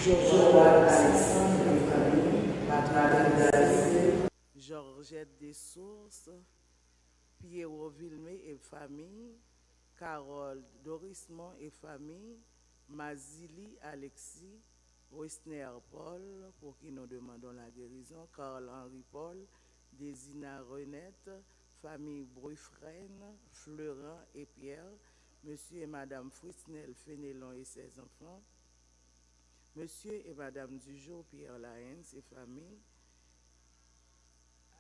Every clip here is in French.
Joël Alexandre et famille, Madame David, Georgette Dessources, Pierrot Villemé et famille, Carole Dorismont et famille, Mazili Alexis, Westner Paul, pour qui nous demandons la guérison, Carl-Henri Paul, Désina Renette, famille Bruyfren, Florent et Pierre, Monsieur et Madame Frisnel Fénélon et ses enfants, Monsieur et Madame Dujour Pierre Laens et famille,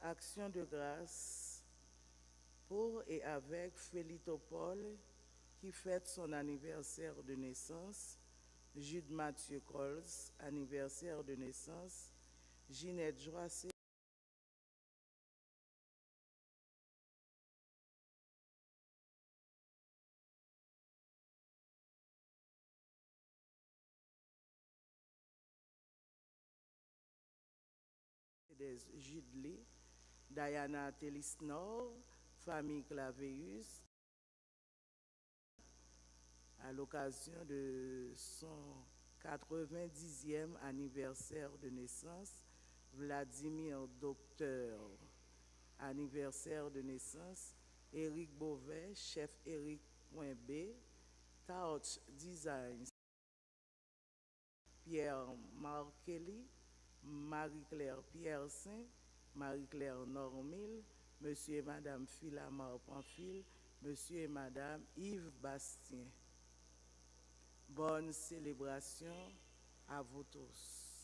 Action de grâce pour et avec Félito Paul qui fête son anniversaire de naissance, Jude Mathieu Coles, anniversaire de naissance, Ginette Joissé, des Judley, Diana Télisnor, famille Claveus, à l'occasion de son 90e anniversaire de naissance, Vladimir Docteur, anniversaire de naissance, Éric Beauvais, chef Éric.B, Touch Design, Pierre Markelly, Marie-Claire Pierre-Saint, Marie-Claire Normil, Monsieur et Madame Philamar Pamphile, Monsieur et Madame Yves Bastien. Bonne célébration à vous tous.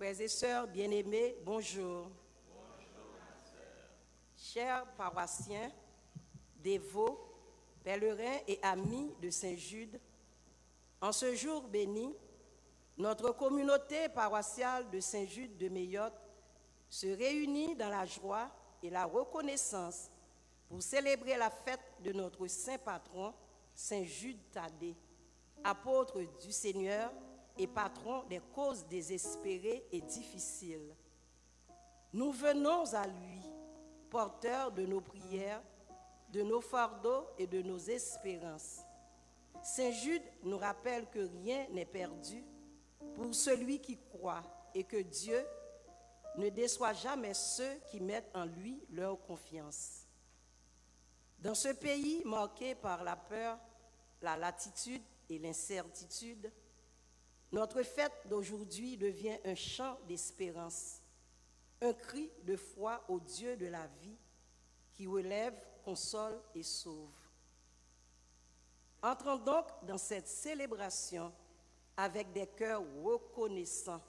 Frères et sœurs bien-aimés, bonjour. Chers paroissiens, dévots, pèlerins et amis de Saint-Jude, en ce jour béni, notre communauté paroissiale de Saint-Jude de Mayotte se réunit dans la joie et la reconnaissance pour célébrer la fête de notre saint patron, Saint Jude Thaddée, apôtre du Seigneur et patron des causes désespérées et difficiles. Nous venons à lui, porteurs de nos prières, de nos fardeaux et de nos espérances. Saint Jude nous rappelle que rien n'est perdu pour celui qui croit et que Dieu ne déçoit jamais ceux qui mettent en lui leur confiance. Dans ce pays marqué par la peur, la latitude et l'incertitude, notre fête d'aujourd'hui devient un chant d'espérance, un cri de foi au Dieu de la vie qui relève, console et sauve. Entrons donc dans cette célébration avec des cœurs reconnaissants,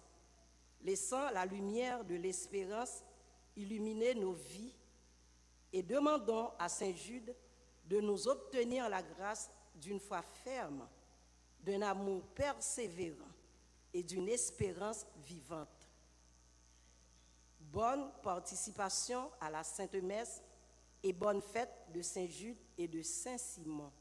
laissant la lumière de l'espérance illuminer nos vies et demandons à Saint Jude de nous obtenir la grâce d'une foi ferme, d'un amour persévérant et d'une espérance vivante. Bonne participation à la Sainte Messe et bonne fête de Saint Jude et de Saint Simon.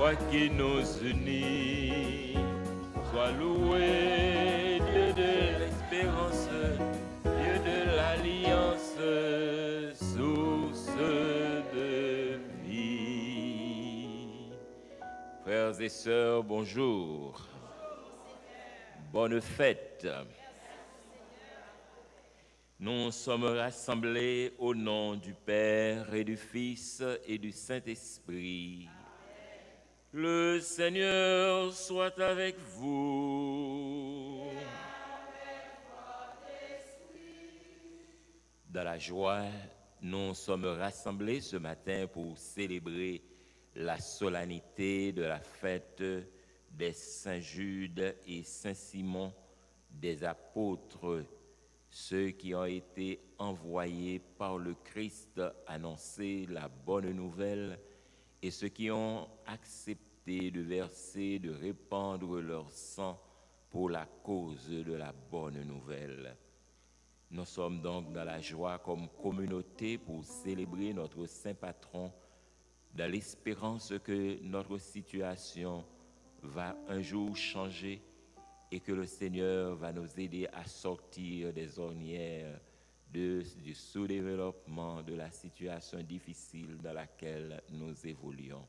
Toi qui nous unis, sois loué, Dieu de l'espérance, Dieu de l'alliance, source de vie. Frères et sœurs, bonjour. Bonne fête. Nous sommes rassemblés au nom du Père et du Fils et du Saint-Esprit. Le Seigneur soit avec vous. Dans la joie, nous sommes rassemblés ce matin pour célébrer la solennité de la fête des Saint Jude et Saint Simon, des apôtres, ceux qui ont été envoyés par le Christ annoncer la bonne nouvelle et ceux qui ont accepté de verser, de répandre leur sang pour la cause de la bonne nouvelle. Nous sommes donc dans la joie comme communauté pour célébrer notre Saint Patron, dans l'espérance que notre situation va un jour changer et que le Seigneur va nous aider à sortir des ornières du sous-développement, de la situation difficile dans laquelle nous évoluons.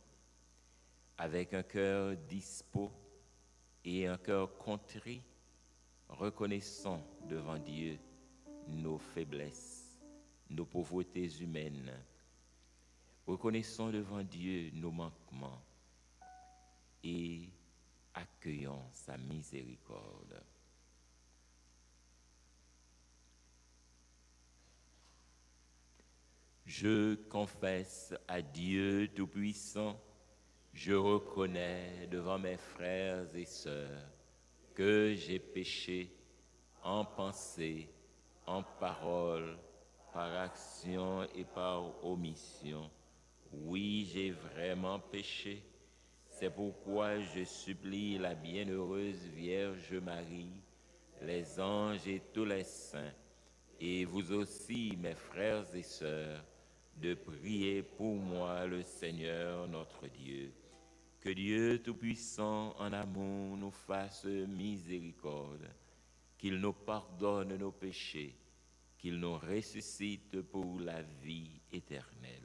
Avec un cœur dispo et un cœur contrit, reconnaissons devant Dieu nos faiblesses, nos pauvretés humaines. Reconnaissons devant Dieu nos manquements et accueillons sa miséricorde. Je confesse à Dieu Tout-Puissant, je reconnais devant mes frères et sœurs que j'ai péché en pensée, en parole, par action et par omission. Oui, j'ai vraiment péché. C'est pourquoi je supplie la bienheureuse Vierge Marie, les anges et tous les saints, et vous aussi, mes frères et sœurs, de prier pour moi le Seigneur notre Dieu. Que Dieu Tout-Puissant en amour nous fasse miséricorde, qu'il nous pardonne nos péchés, qu'il nous ressuscite pour la vie éternelle.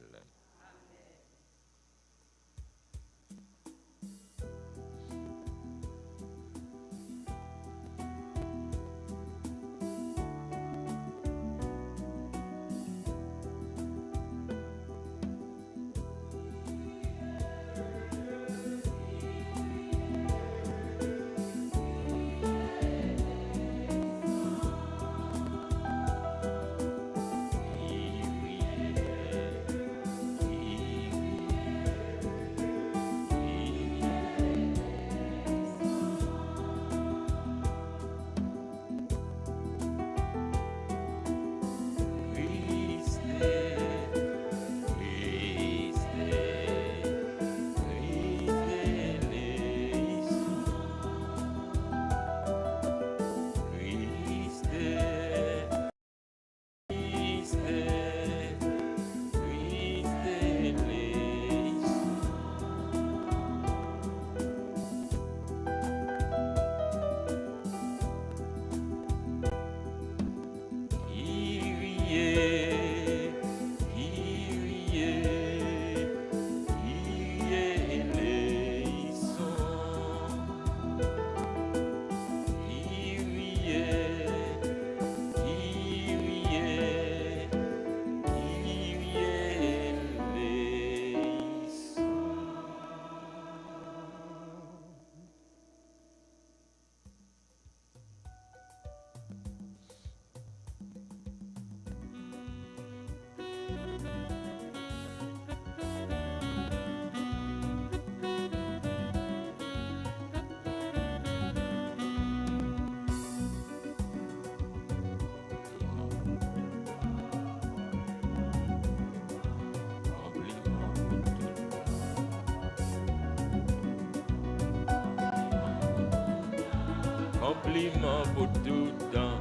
Compliment pour tout temps,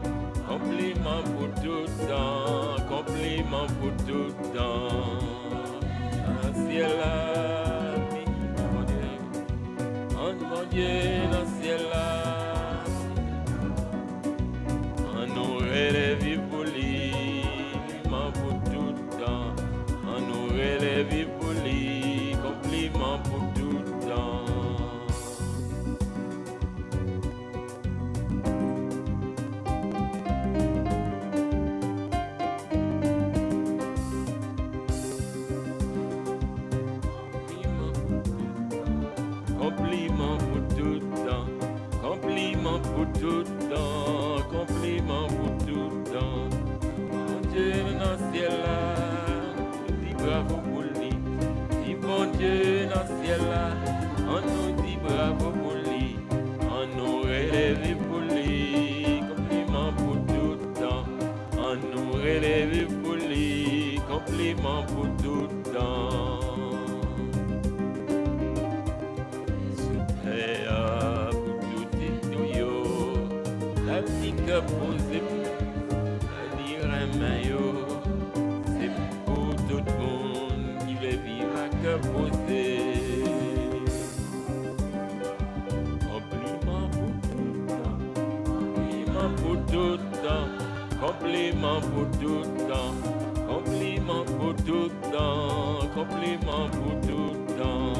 compliment pour tout temps, compliment pour tout temps. Dans le ciel là, mon Dieu, dans le ciel là, on nous relève pour lui, compliment pour tout temps, on nous relève pour lui, compliment pour tout temps. Compliment pour tout temps, compliment pour tout temps, compliment pour tout temps. Mon Dieu dans le ciel là, on dit bravo pour lui. Dis bon Dieu dans le ciel là, on nous dit bravo pour lui. On nous relève pour lui. Compliment pour tout temps, complément pour tout temps. Super pour tout et tout yo, la petite que posée, dire un maillot, c'est pour tout le monde qui veut vivre à que poser. Compliment pour tout temps, compliment pour tout temps, compliment pour tout temps, compliment pour tout temps, compliment pour tout temps.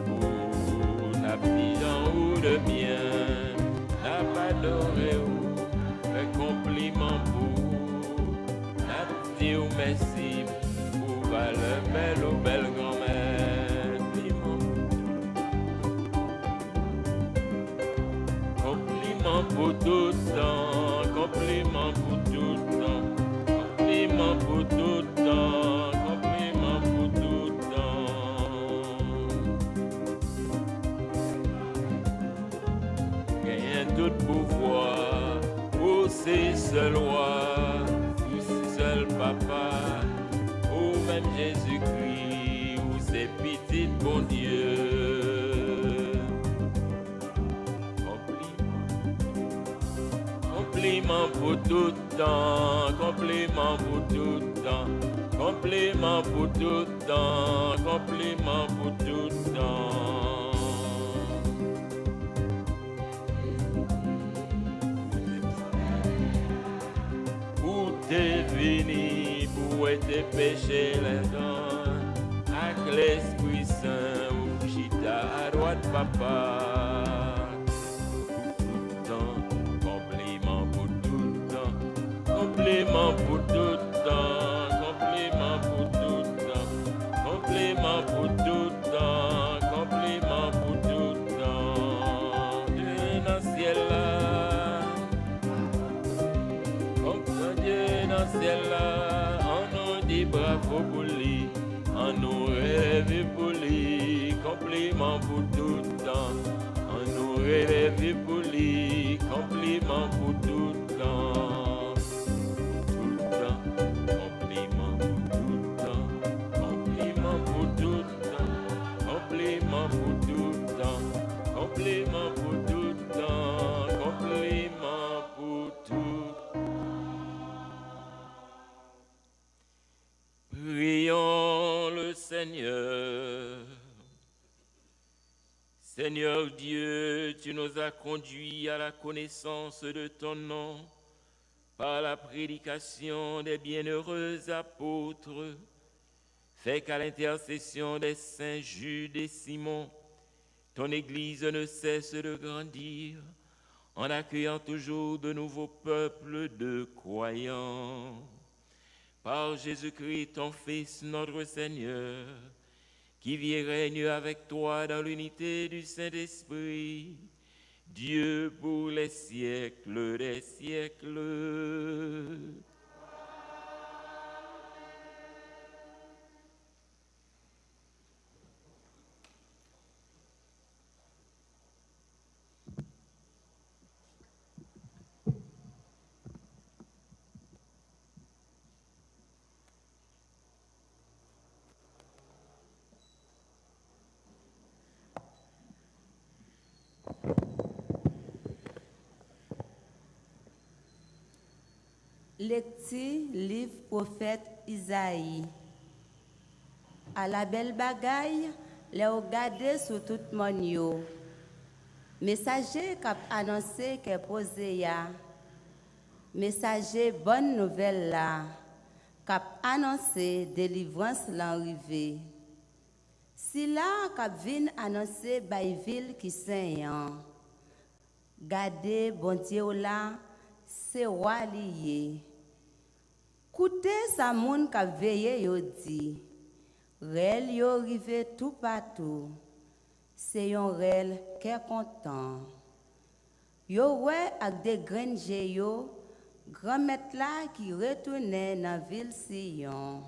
Pour la petite en ou de bien, la pas doré ou, le compliment pour la petite ou merci, pour le bel ou belle grand-mère. Compliment pour tout temps, compliment pour tout temps, compliment pour tout temps, compliment pour tout temps. Gagne tout pouvoir pour ses seuls rois, pour ses seuls papas, ou même Jésus-Christ, ou ses petites bon Dieu. Compliment pour tout temps, compliment pour tout temps, compliment pour tout temps, compliment pour tout temps. Où t'es venu pour tes péchés les dents, avec l'Esprit Saint ou chita à droite papa. Compliment pour tout temps, compliment pour tout temps, compliment pour tout temps, compliment pour tout temps. Dieu dans le ciel là, comme Dieu dans le ciel là, on nous dit bravo pour lui, on nous rêve pour lui, compliment pour tout temps, on nous rêve pour lui, compliment pour tout temps. Compliment pour tout temps, compliment pour tout temps, compliment pour tout. Prions le Seigneur. Seigneur Dieu, tu nous as conduits à la connaissance de ton nom par la prédication des bienheureux apôtres. Fais qu'à l'intercession des saints Jude et Simon, ton Église ne cesse de grandir, en accueillant toujours de nouveaux peuples de croyants. Par Jésus-Christ, ton Fils, notre Seigneur, qui vit et règne avec toi dans l'unité du Saint-Esprit, Dieu pour les siècles des siècles. Lecture livre prophète Isaïe. À la belle bagaille, les regarder sur tout le monde. Messager qui a annoncé qu'est posé ya. Messager bonne nouvelle là. Qui a annoncé délivrance l'arrivée. Si là qui vient annoncer bay ville qui saint. Gardez bon Dieu là, c'est roi lié. Koute sa moun ka veye yo di, rel yo rive tout partout, c'est yon rel qui est content. Yo ouais ak de grenje yo, grand maître là qui retourne dans ville Sion.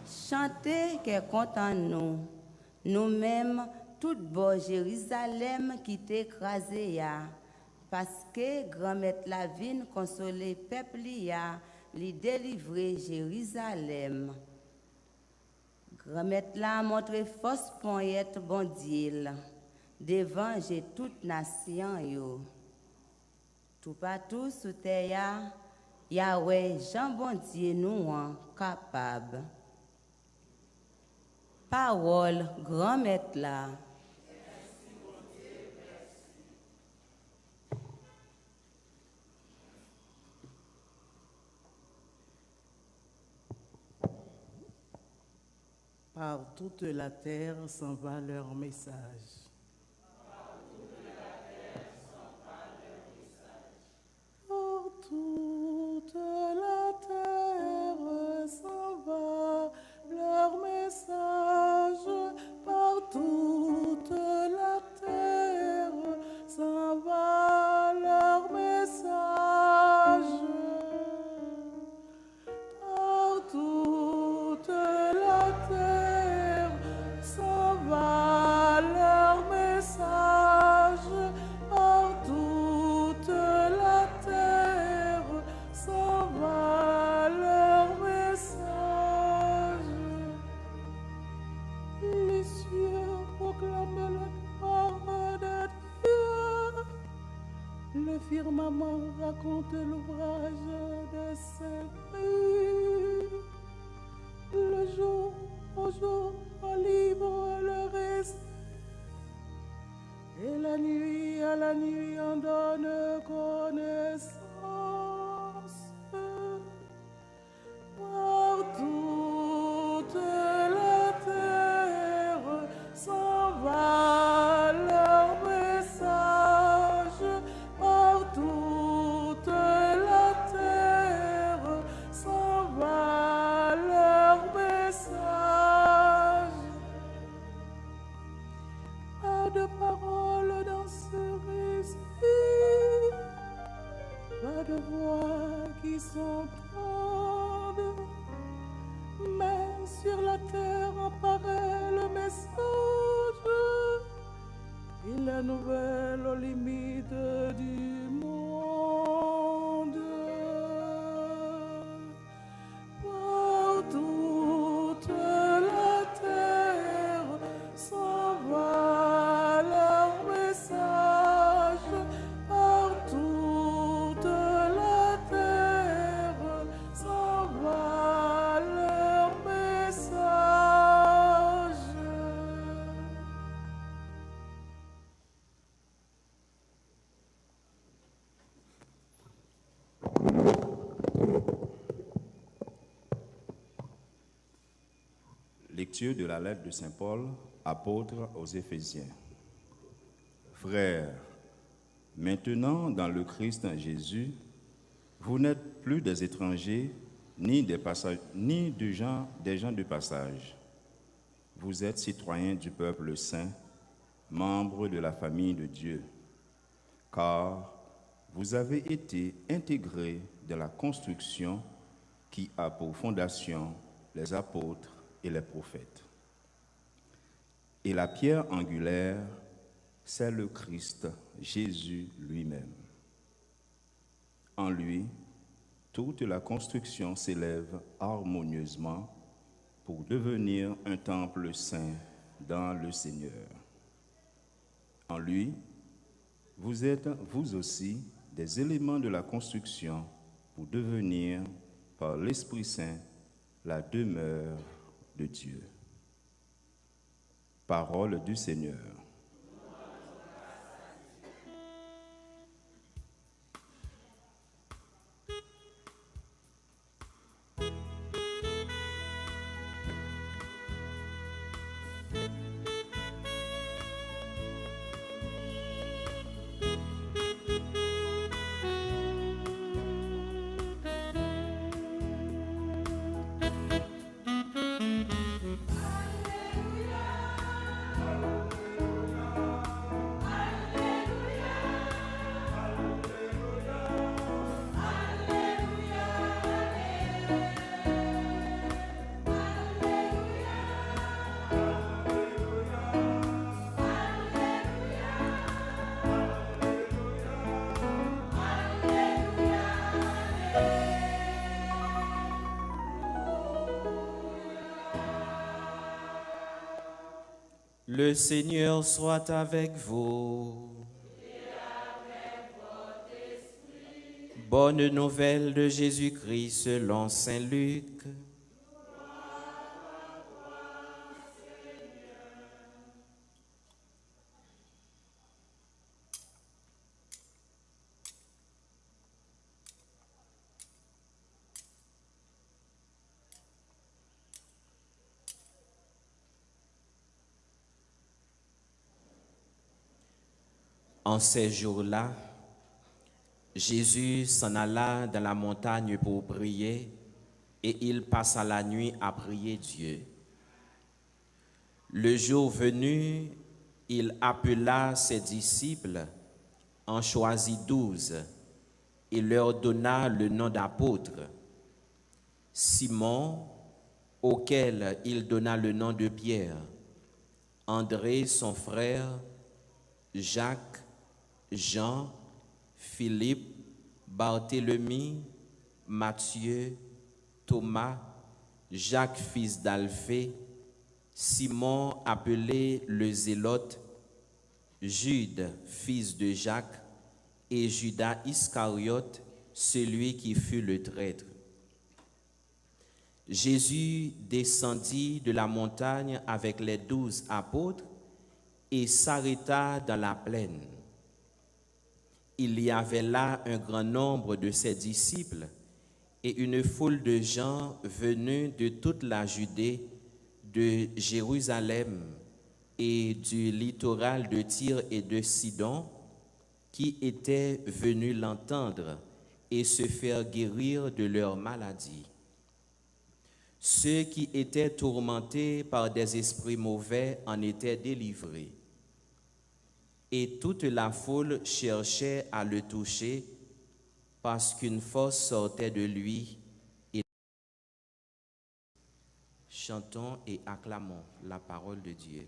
Chantez qui est content nous mêmes tout beau Jérusalem qui t'écrasé ya, parce que grand-mère la vine consoler peuple li délivrer Jérusalem. Grand-mère la montre force poignette bon Dieu devant j'ai toute nation yo. Tout partout sous terre Yahweh Jean bon Dieu nous capable. Parole grand-mère là. Par toute la terre s'en va leur message. Par toute la terre s'en va leur message. Par toute la terre s'en va leur message. Par toute la terre s'en va leur message. Par toute la terre s'en va leur message. Les cieux proclament la gloire de Dieu. Le firmament raconte l'ouvrage de ses mains. Le jour au jour on livre le récit. Et la nuit à la nuit on donne connaissance. Par toute la terre s'en va leur message. Par toute la terre s'en va leur message. Pas de parole dans ce récit, pas de voix qui s'entendent, mais sur la terre apparaît le message et la nouvelle aux limites du monde. Par toute la terre s'en va leur message. Par toute la terre s'en va leur message. Lecture de la lettre de Saint Paul, apôtre aux Éphésiens. Frères, maintenant dans le Christ Jésus, vous n'êtes plus des étrangers ni des gens de passage. Vous êtes citoyens du peuple saint, membres de la famille de Dieu, car vous avez été intégrés dans la construction qui a pour fondation les apôtres et les prophètes. Et la pierre angulaire, c'est le Christ, Jésus lui-même. En lui, toute la construction s'élève harmonieusement pour devenir un temple saint dans le Seigneur. En lui, vous êtes vous aussi des éléments de la construction pour devenir, par l'Esprit Saint, la demeure de Dieu. Parole du Seigneur. Le Seigneur soit avec vous. Bonne nouvelle de Jésus-Christ selon saint Luc. En ces jours-là, Jésus s'en alla dans la montagne pour prier et il passa la nuit à prier Dieu. Le jour venu, il appela ses disciples, en choisit 12 et leur donna le nom d'apôtres. Simon, auquel il donna le nom de Pierre, André son frère, Jacques, Jean, Philippe, Barthélemy, Matthieu, Thomas, Jacques fils d'Alphée, Simon appelé le Zélote, Jude fils de Jacques et Judas Iscariote, celui qui fut le traître. Jésus descendit de la montagne avec les 12 apôtres et s'arrêta dans la plaine. Il y avait là un grand nombre de ses disciples et une foule de gens venus de toute la Judée, de Jérusalem et du littoral de Tyr et de Sidon, qui étaient venus l'entendre et se faire guérir de leur maladie. Ceux qui étaient tourmentés par des esprits mauvais en étaient délivrés. Et toute la foule cherchait à le toucher parce qu'une force sortait de lui. Chantons et acclamons la parole de Dieu.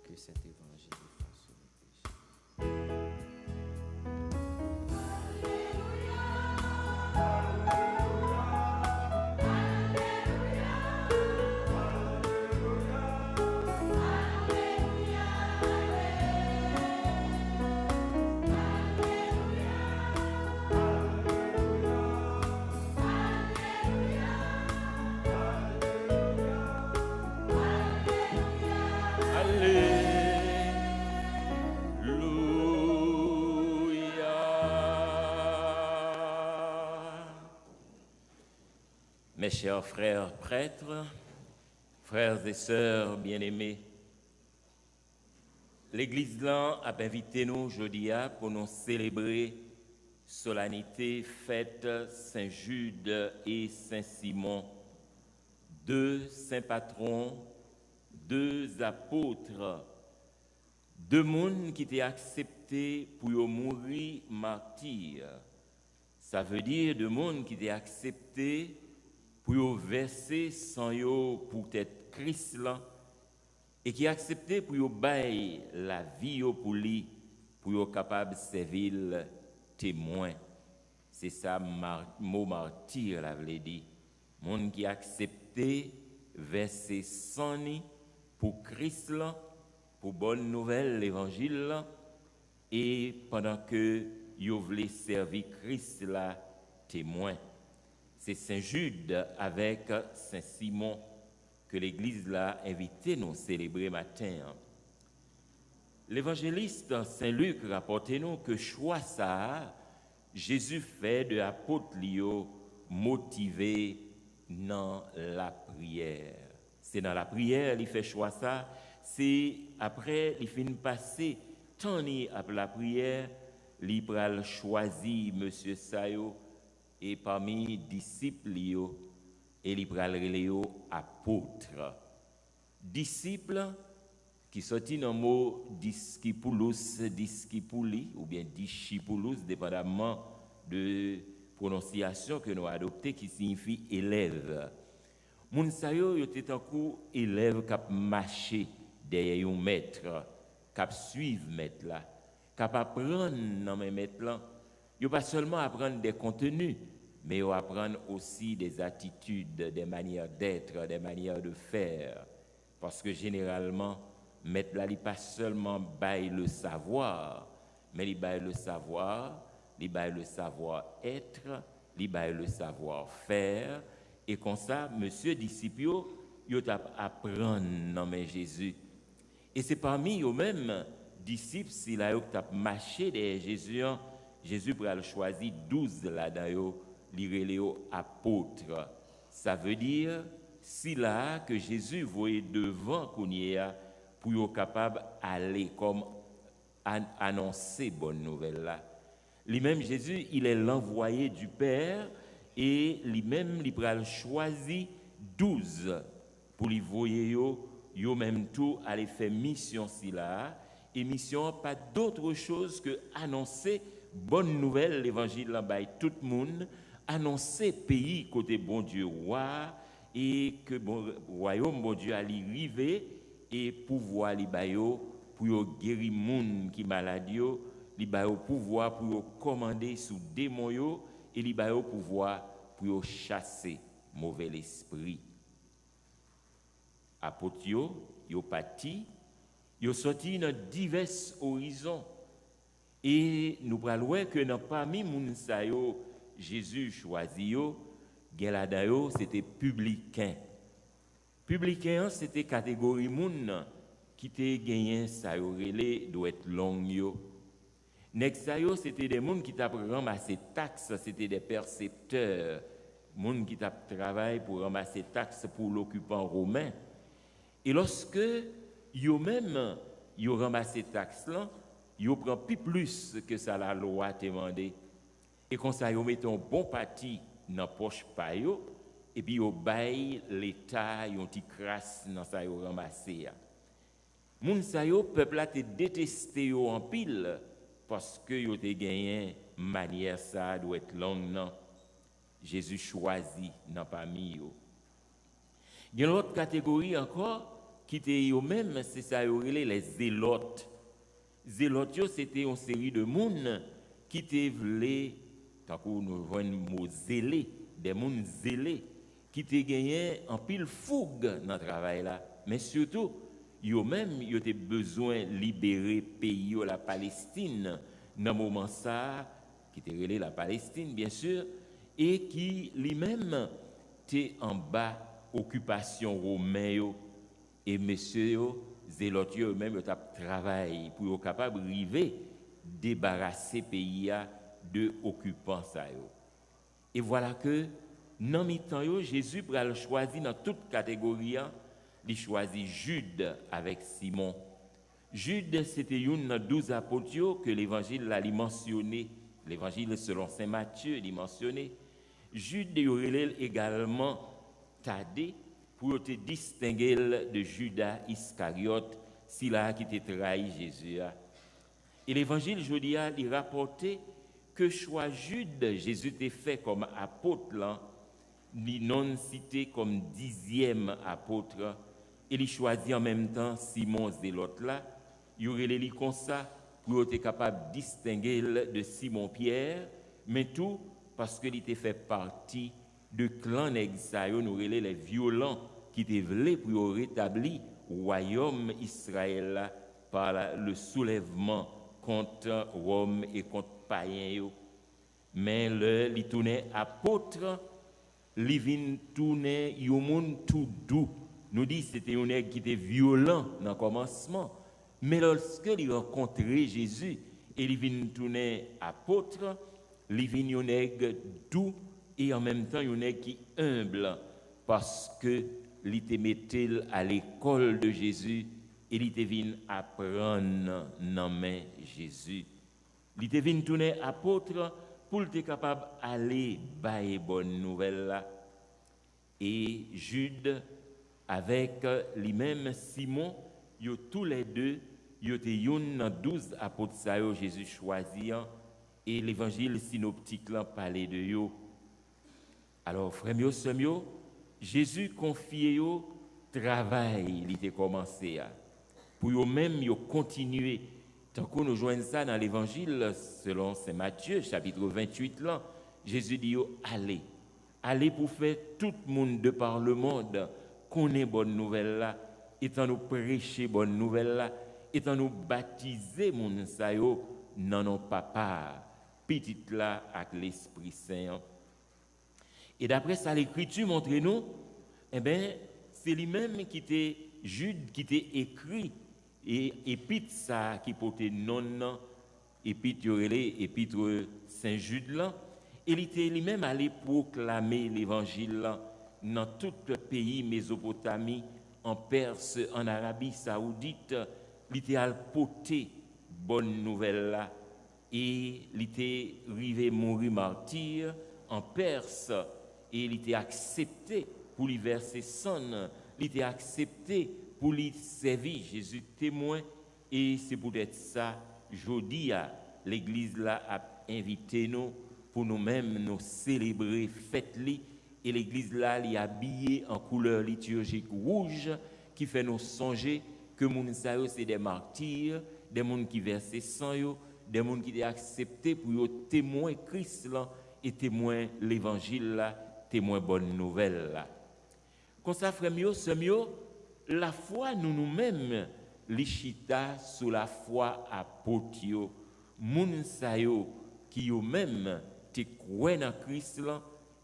Que cet évangile fasse le péché. Mes chers frères prêtres, frères et sœurs bien-aimés, l'Église là a invité nous aujourd'hui pour nous célébrer solennité fête Saint-Jude et Saint-Simon, deux saints patrons, deux apôtres, deux mondes qui étaient acceptés pour mourir martyrs. Ça veut dire deux mondes qui étaient acceptés pour verser sang yo pour être Christ là et qui accepté pour bailler la vie yo pour lui pour capable servir témoin. C'est ça mot martyr la veut dire. Monde qui accepté verser sang ni pour Christ là, pour bonne nouvelle l'évangile là, et pendant que yo voulait servir Christ là témoin. C'est Saint-Jude avec Saint-Simon que l'Église l'a invité nous célébrer matin. L'évangéliste Saint-Luc rapporte nous que choix ça, Jésus fait de l'apôtre Lio motivé dans la prière. C'est dans la prière il fait choix ça, c'est après il finit passer tant après la prière, il pral choisi monsieur Sayo et parmi disciples, il pral relé apôtres. Disciples qui sortit dans le mot discipulus, discipuli, ou bien discipulus, dépendamment de prononciation que nous avons adoptée, qui signifie élève. Moun sa yo était en cours élève qui marché derrière un maître, qui suivre maître là, qui apprendre dans mes maître là. Yo pas seulement apprendre des contenus, mais yo apprendre aussi des attitudes, des manières d'être, des manières de faire, parce que généralement Mettre là, il pas seulement bail le savoir, mais il bail le savoir, il bail le savoir-être, il bail le savoir-faire. Et comme ça, monsieur disciple, yo t'a apprendre non mais Jésus. Et c'est parmi eux-mêmes disciples, si là yo t'a marché derrière Jésus, Jésus pral choisi 12 là-dedans yo, li relé apôtres. Ça veut dire si là que Jésus voyait devant Kounia pour être capable d'aller comme annoncer bonne nouvelle là. Lui-même Jésus, il est l'envoyé du Père et lui-même il a choisi 12 pour lui voyer yo même tout aller faire mission si là et mission pas d'autre chose que annoncer bonne nouvelle l'évangile là by tout le monde, annoncer pays côté bon Dieu roi et que bon royaume bon Dieu allait arriver et pouvoir li bayo pour guérir monde qui malade yo, li bayo pouvoir pour commander sous démon yo et li bayo pouvoir pour chasser mauvais esprit. Apôtres yo parti, yo sorti dans divers horizons et nous prenons que dans parmi moun sa yo Jésus choisi yo, gen la dayo c'était publicain. Publicain c'était catégorie moun qui te gagné ça yo relé doit être long yo. Nek sa yo c'était des moun qui t'a ramassé taxes, c'était des percepteurs, moun qui t'a travaillé pour ramasser taxes pour l'occupant romain. Et lorsque yo même yo ramassé taxes là, yo prend plus que ça la loi te demandé. Et comme ça yo met un bon parti dans poche pa yo et puis yo bay l'état yon ti crasse dans ça yo ramassé ya. Moun sa yo peuple a te détesté yo en pile parce que yo te gagné manière ça doit être longue non. Jésus choisi dans parmi yo. Il y a une autre catégorie encore qui te yo même c'est ça yo relé les zélotes. Zélotes yo c'était une série de moun qui te voulait tant qu'on nous voit mot zélé, des moun zélés qui te gagné en pile fougue dans travail là, mais surtout yo même yo te besoin libérer pays la Palestine dans moment ça qui te relé la Palestine bien sûr et qui lui-même te en bas occupation romain yo et monsieur yo zélotes yo même yo t'a travail pour yo capable river débarrasser pays de occupants ça yo. Et voilà que dans mi-temps yo Jésus pral choisi dans toute catégorie il choisit Jude avec Simon. Jude c'était une dans 12 apôtres que l'évangile l'a mentionné, l'évangile selon Saint Matthieu il mentionné. Jude y aurait également Thaddée pour te distinguer de Judas Iscariote, si là qui te trahi Jésus. Et l'évangile Jodia il rapportait que choix Jude Jésus t'a fait comme apôtre là, ni non cité comme 10e apôtre. Et il choisit en même temps Simon zélote là, il aurait les comme ça pour être capable de distinguer de Simon Pierre, mais tout parce qu'il était fait partie de clan nèg sa yo nous relé les violents qui étaient voulés pour rétablir royaume Israël par le soulèvement contre Rome et contre païens yo. Mais le li tourné apôtre, li vinn tourné yo monde tout doux. Nous dit c'était un nèg qui était violent dans le commencement, mais lorsque il rencontrait Jésus et il vinn tourner apôtre, il vinn un nèg doux et en même temps un nèg qui humble parce que il était metté à l'école de Jésus et il était vinn apprendre dans main Jésus. Il était vinn tourner apôtre pour être capable aller bailler bonne nouvelle là. Et Jude avec lui-même Simon, yo tous les deux, yo te yon dans 12 apôtres ça yo Jésus choisi et l'évangile synoptique là parlait de yo. Alors frère yo sœur yo, Jésus confié yo travail, il était commencé pour yo même yo continuer tant qu'on nous joigne ça dans l'évangile selon Saint Matthieu chapitre 28 là, Jésus dit yo allez pour faire tout le monde de par le monde connaît bonne nouvelle là étant nous prêcher bonne nouvelle là, étant nous baptiser moun sa yo nan non papa, petit là avec l'Esprit Saint. Et d'après ça, l'Écriture montre nous, eh ben, c'est lui-même qui était Jude qui était écrit et épître ça qui portait non épître Saint Jude là, et il était lui-même allé proclamer l'évangile là dans tout le pays Mésopotamie, en Perse, en Arabie Saoudite, il était allé porter bonne nouvelle là et il était arrivé mourir martyr en Perse et il était accepté pour lui verser son, il était accepté pour lui servir Jésus témoin et c'est peut-être ça aujourd'hui l'église là a invité nous pour nous-mêmes nous célébrer fête li et l'église là est habillée en couleur liturgique rouge qui fait nous songer que moun sa yo c'est des martyrs, des moun qui versent sang yo, des moun qui ont accepté pour yo témoin Christ là et témoin l'évangile là, témoin bonne nouvelle là. Comme ça frère mio, sœur mio, la foi nous-mêmes lichita sous la foi apôtre yo, moun sa yo qui yo même te croient dans Christ là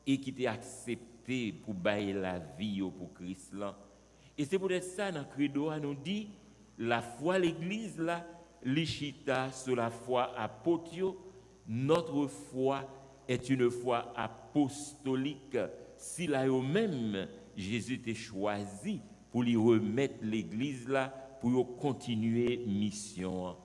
et qui t'ont accepté pour bailler la vie yo pour Christ là. Et c'est peut-être ça dans le credo nous dit la foi l'église là lichita sur la foi apôtre. Notre foi est une foi apostolique. Si là même Jésus t'a choisi pour lui remettre l'église là pour continuer mission.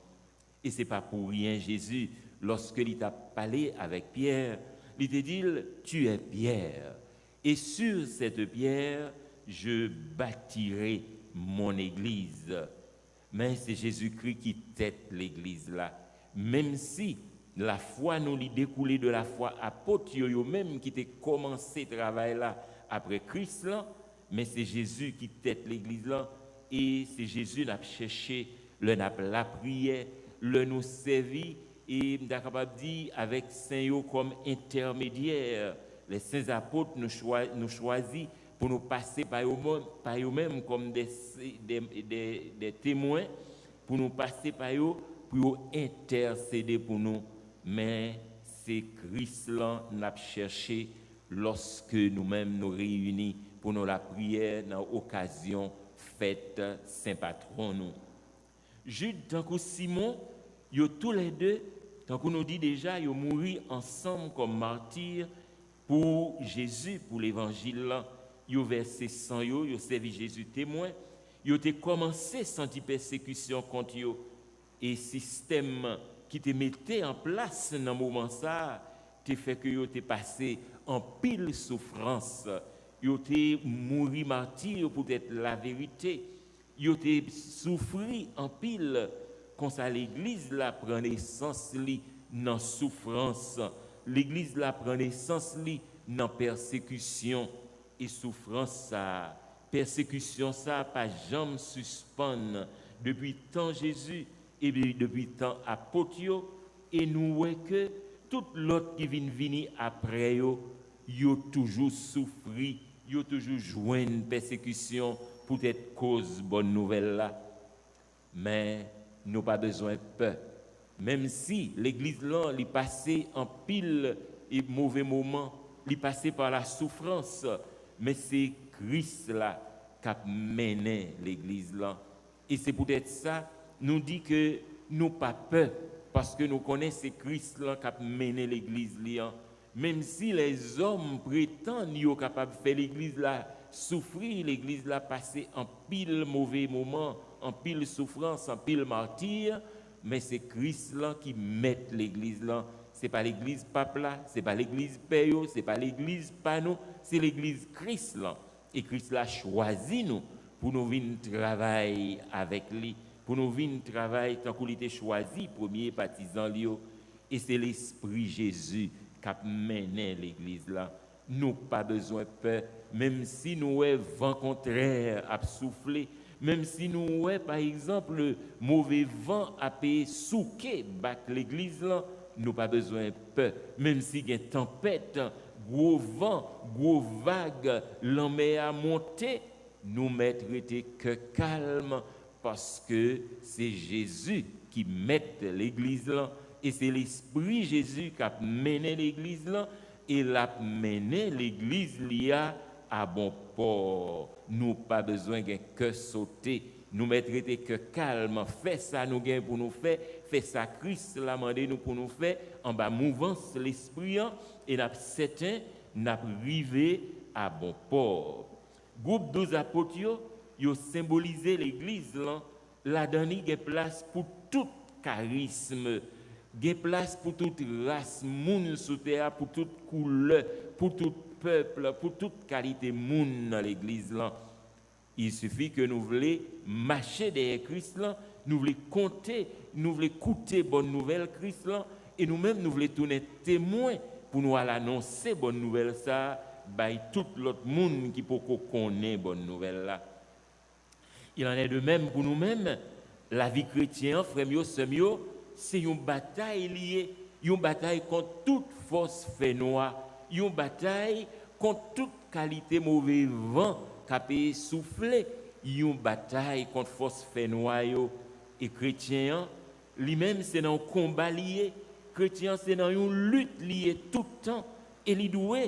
Et c'est pas pour rien Jésus lorsqu'il t'a parlé avec Pierre, il t'a dit tu es Pierre et sur cette pierre je bâtirai mon église. Mais c'est Jésus-Christ qui tête l'église là. Même si la foi nous lit découlée de la foi apôtre yo même qui t'a commencé travail là après Christ là, mais c'est Jésus qui tête l'église là et c'est Jésus n'a cherché le n'a la prière, le nous servi et n'a capable dire avec saint yo comme intermédiaire. Les saints apôtres nous choisissent pour nous passer par eux-mêmes comme des témoins, pour nous passer par eux, pour intercéder pour nous. Mais c'est Christ là n'a cherché lorsque nous-mêmes nous réunis pour nous la prière dans l'occasion fête Saint Patron nous. Jude tant que Simon, yo tous les deux, tant qu'on nous dit déjà, ils ont mouru ensemble comme martyrs pour Jésus, pour l'évangile là. Yo versé sang yo servi Jésus témoin, yo te commencé senti persécution contre yo et système qui te mettait en place dans moment ça, te fait que yo te passé en pile souffrance, yo te mouri martyr pour être la vérité, yo te souffri en pile comme ça l'église là prend naissance li dans souffrance, l'église là prend naissance li dans persécution. Et souffrance ça, persécution ça, pas jamais suspend depuis tant Jésus et depuis tant apôtre et nous voyons que tout l'autre qui vient venir après yo toujours souffri, yo toujours joint une persécution pour être cause bonne nouvelle là. Mais nous pas besoin de peur. Même si l'église là est passée en pile et mauvais moment, il passé par la souffrance. Mais c'est Christ là qui a mené l'église là. Et c'est peut-être ça, nous dit que nous pas peur, parce que nous connaissons Christ là qui a mené l'église là. Même si les hommes prétendent qu'ils sont capables de faire l'église là souffrir, l'église là passer en pile mauvais moment, en pile souffrance, en pile martyr, mais c'est Christ là qui met l'église là. C'est pas l'église pape là, c'est pas l'église Péo, c'est pas l'église Pano, c'est l'église Christ là. Et Christ là choisi nous pour nous venir travailler avec lui, pour nous venir travailler tant qu'il était choisi premier partisan Lio. Et c'est l'esprit Jésus qui a mené l'église là. Nous pas besoin de peur, même si nous avons vent contraire à souffler, même si nous avons par exemple le mauvais vent à souquer bac l'église là. Nous pas besoin de peur, même si il y a une tempête, gros vent, gros vague, la mer a monté, nous mettre que calme parce que c'est Jésus qui met l'église là et c'est l'esprit Jésus qui a mené l'église là et l'a mené l'église là à bon port. Nous pas besoin d'un que sauter, nous mettre que calme, fait ça nous gain pour nous faire, fait ça Christ l'a mandé nous pour nous faire en bas mouvance l'esprit et n'a certain n'a arrivé à bon port. Groupe 12 apôtres yo symbolisé l'église là, là-dedans il y a place pour tout charisme, il y a place pour toute race monde sur terre, pour toute couleur, pour tout peuple, pour toute qualité monde dans l'église là. Il suffit que nous voulons marcher derrière Christ là, nous voulons compter, nous voulons écouter bonne nouvelle Christ là et nous-mêmes nous voulons tourner témoins pour nous aller annoncer bonne nouvelle ça by tout l'autre monde qui peut connaître bonne nouvelle là. Il en est de même pour nous-mêmes. La vie chrétienne, frères et sœurs, c'est une bataille liée, une bataille contre toute force fait noire, une bataille contre toute qualité mauvais vent qui peut souffler, une bataille contre force fait noire. Et chrétien, lui-même, c'est dans un combat lié. Chrétien, c'est dans une lutte liée tout le temps. Et il doit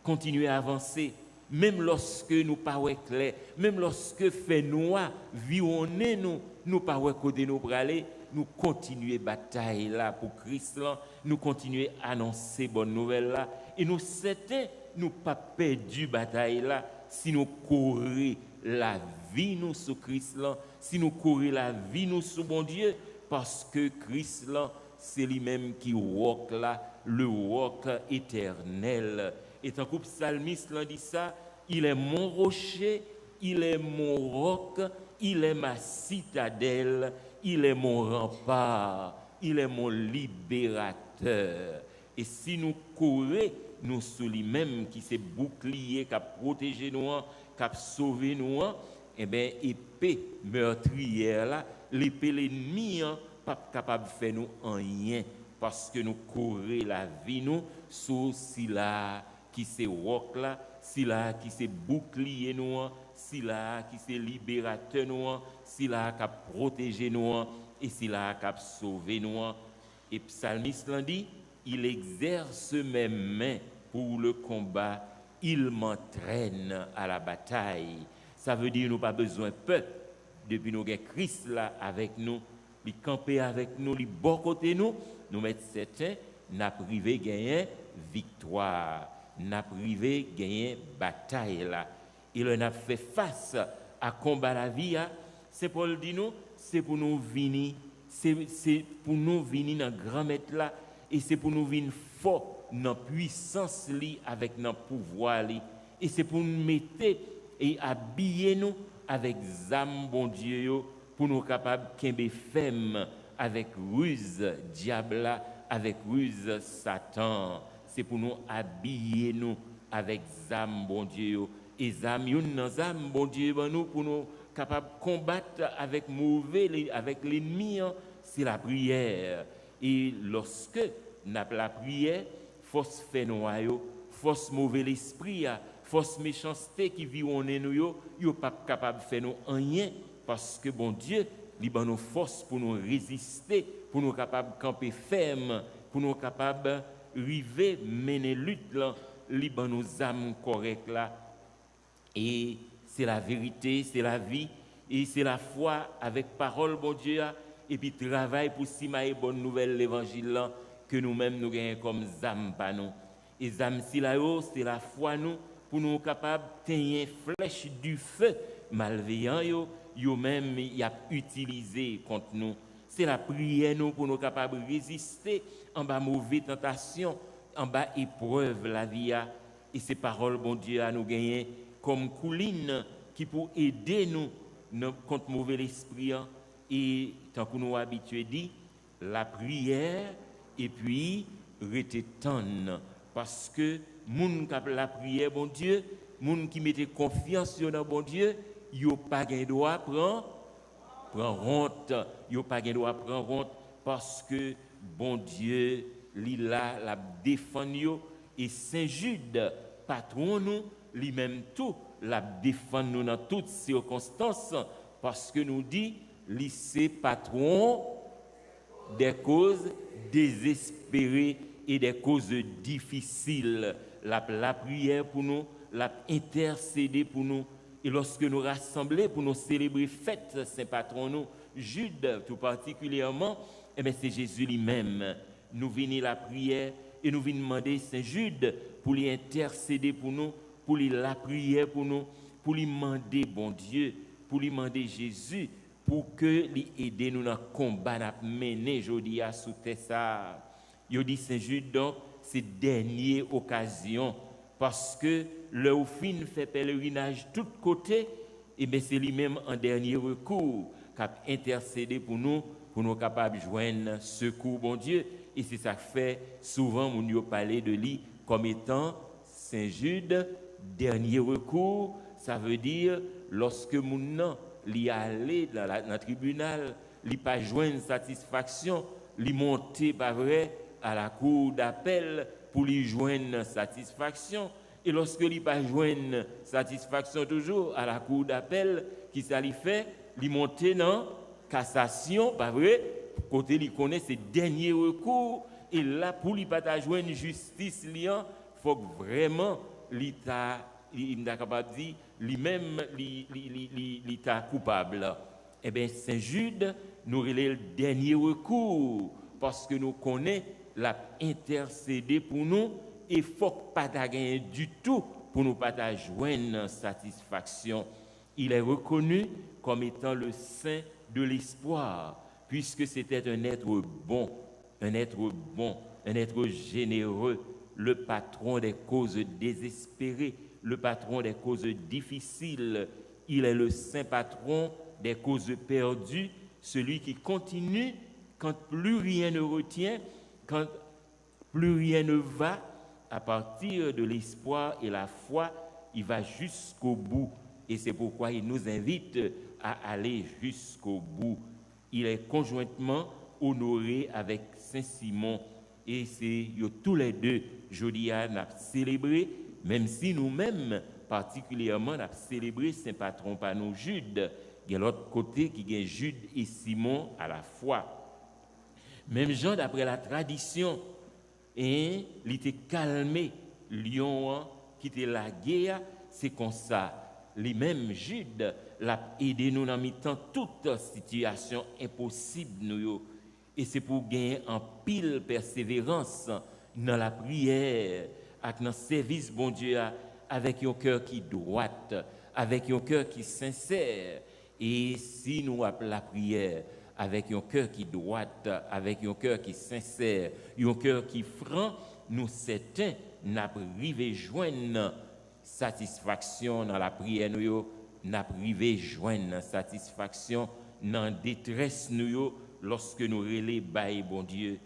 continuer à avancer. Même lorsque nous pas clair, même lorsque fait noir, vionner nous pas côté nous pour aller, nous continuer bataille là pour Christ là, nous continuer annoncer bonne nouvelle là et nous certains nous pas perdu bataille là si nous courir la vie nous sous Christ là, si nous courir la vie nous sous bon Dieu parce que Christ là c'est lui-même qui roc là, le roc éternel. Et tant que le psalmiste l'a dit ça, il est mon rocher, il est mon roc, il est ma citadelle, il est mon rempart, il est mon libérateur. Et si nous courons, nous sous lui-même qui s'est bouclier, qui a protégé nous, qui a sauvé nous, eh bien, épée meurtrière là, l'épée l'ennemi, pas capable de faire nous rien, parce que nous courons la vie nous sous si là qui c'est roc là, si là qui c'est bouclier nous, si là qui c'est libérateur nous, si là qui a protégé nous et si là qui a sauvé nous. Et psalmiste l'a dit, il exerce mes mains pour le combat, il m'entraîne à la bataille. Ça veut dire nous pas besoin de peur depuis nous avons Christ là avec nous, il camper avec nous, il bon côté nous mettre certain n'a privé gagner victoire. N'a privé gagner bataille là. Il en a fait face à combat la vie. C'est pour le dire nous, c'est pour nous venir, c'est pour nous venir dans grand maître là, et c'est pour nous venir fort dans puissance li avec dans pouvoir li, et c'est pour nous mettre et habiller nous avec âme bon Dieu yo, pour nous capables kembe ferme avec ruse diable là, avec ruse Satan. C'est pour nous habiller nous avec âme bon Dieu et âme bon Dieu nous pour nous capables de combattre avec mauvais avec l'ennemi, c'est la prière. Et lorsque n'a la prière, force fait noyau, force mauvais l'esprit, force méchanceté qui vit en nous yo pas capable de faire nous rien parce que bon Dieu lui donne nos forces pour nous résister, pour nous capables de camper ferme, pour nous capables river mener lutte là, liban nos âmes correctes là. Et c'est la vérité, c'est la vie et c'est la foi avec parole bon Dieu et puis travail pour simailler bonne nouvelle l'évangile là que nous-mêmes nous gagnons comme âme pas nous. Et âme si là c'est la foi nous pour nous capables tenir flèche du feu malveillant yo même y a utilisé contre nous. C'est la prière nous pour nous capables de résister en bas mauvaise tentation, en bas épreuve la vie a et ces paroles bon Dieu à nous gagner comme couline qui pour aider nous contre mauvais esprit et tant que nous habitués dit la prière et puis rester tendre parce que moun qui la prière bon Dieu, moun qui mettait confiance dans bon Dieu, yo pas gain droit prendre honte, yo pas gain droit prendre honte parce que bon Dieu li la défend yo et Saint Jude patron nous lui-même tout la défendre nous dans toutes circonstances, parce que nous dit, lycée patron des causes désespérées et des causes difficiles. La prière pour nous, la intercéder pour nous. Et lorsque nous rassemblons pour nous célébrer fête Saint Patron, nous, Jude tout particulièrement, eh bien c'est Jésus lui-même. Nous venons la prière et nous venons demander Saint Jude pour lui intercéder pour nous, pour lui la prière pour nous, pour lui demander bon Dieu, pour lui demander Jésus, pour que lui aider nous dans le combat à mener aujourd'hui à sous ça. Il dit Saint Jude donc c'est dernière occasion parce que le fin fait pèlerinage de tous côtés et bien c'est lui-même en dernier recours qui a intercédé pour nous capables de joindre secours bon Dieu et c'est ça que fait souvent on nous parler de lui comme étant Saint Jude dernier recours. Ça veut dire lorsque mon li aller dans le tribunal, li pas joindre satisfaction, li monter pas vrai à la cour d'appel pour lui joindre satisfaction et lorsque li pas joindre satisfaction toujours à la cour d'appel qui ça li fait, li monter dans cassation pas vrai côté li connaît ses derniers recours et là pour li pas joindre justice liant faut que vraiment l'état il n'a capable dire lui-même l'état coupable. Eh bien Saint Jude nous relève le dernier recours parce que nous connaissons l'a intercédé pour nous et faut pas gagner du tout pour nous pas joindre satisfaction. Il est reconnu comme étant le saint de l'espoir puisque c'était un être bon, un être généreux, le patron des causes désespérées, le patron des causes difficiles. Il est le saint patron des causes perdues, celui qui continue quand plus rien ne retient, quand plus rien ne va, à partir de l'espoir et la foi, il va jusqu'au bout. Et c'est pourquoi il nous invite à aller jusqu'au bout. Il est conjointement honoré avec Saint Simon. Et c'est tous les deux, jeudi, on a célébré, même si nous-mêmes, particulièrement, on a célébré Saint Patron par nous, Jude. Il y a l'autre côté qui est Jude et Simon à la fois. Même Jean, d'après la tradition, il était calmé, lion qui était la guerre, c'est comme ça. Lui-même, Jude, l'a aidé nous dans mi-temps toute situation impossible. Nous, et c'est pour gagner en pile persévérance dans la prière, dans le service, bon Dieu, avec un cœur qui droit, avec un cœur qui sincère. Et si nous appelons la prière avec un cœur qui droit, avec un cœur qui sincère, un cœur qui franc, nous certains n'arrivons joindre satisfaction dans la prière, nous n'arrivons joindre satisfaction dans la détresse, nous lorsque nous relais bail bon Dieu.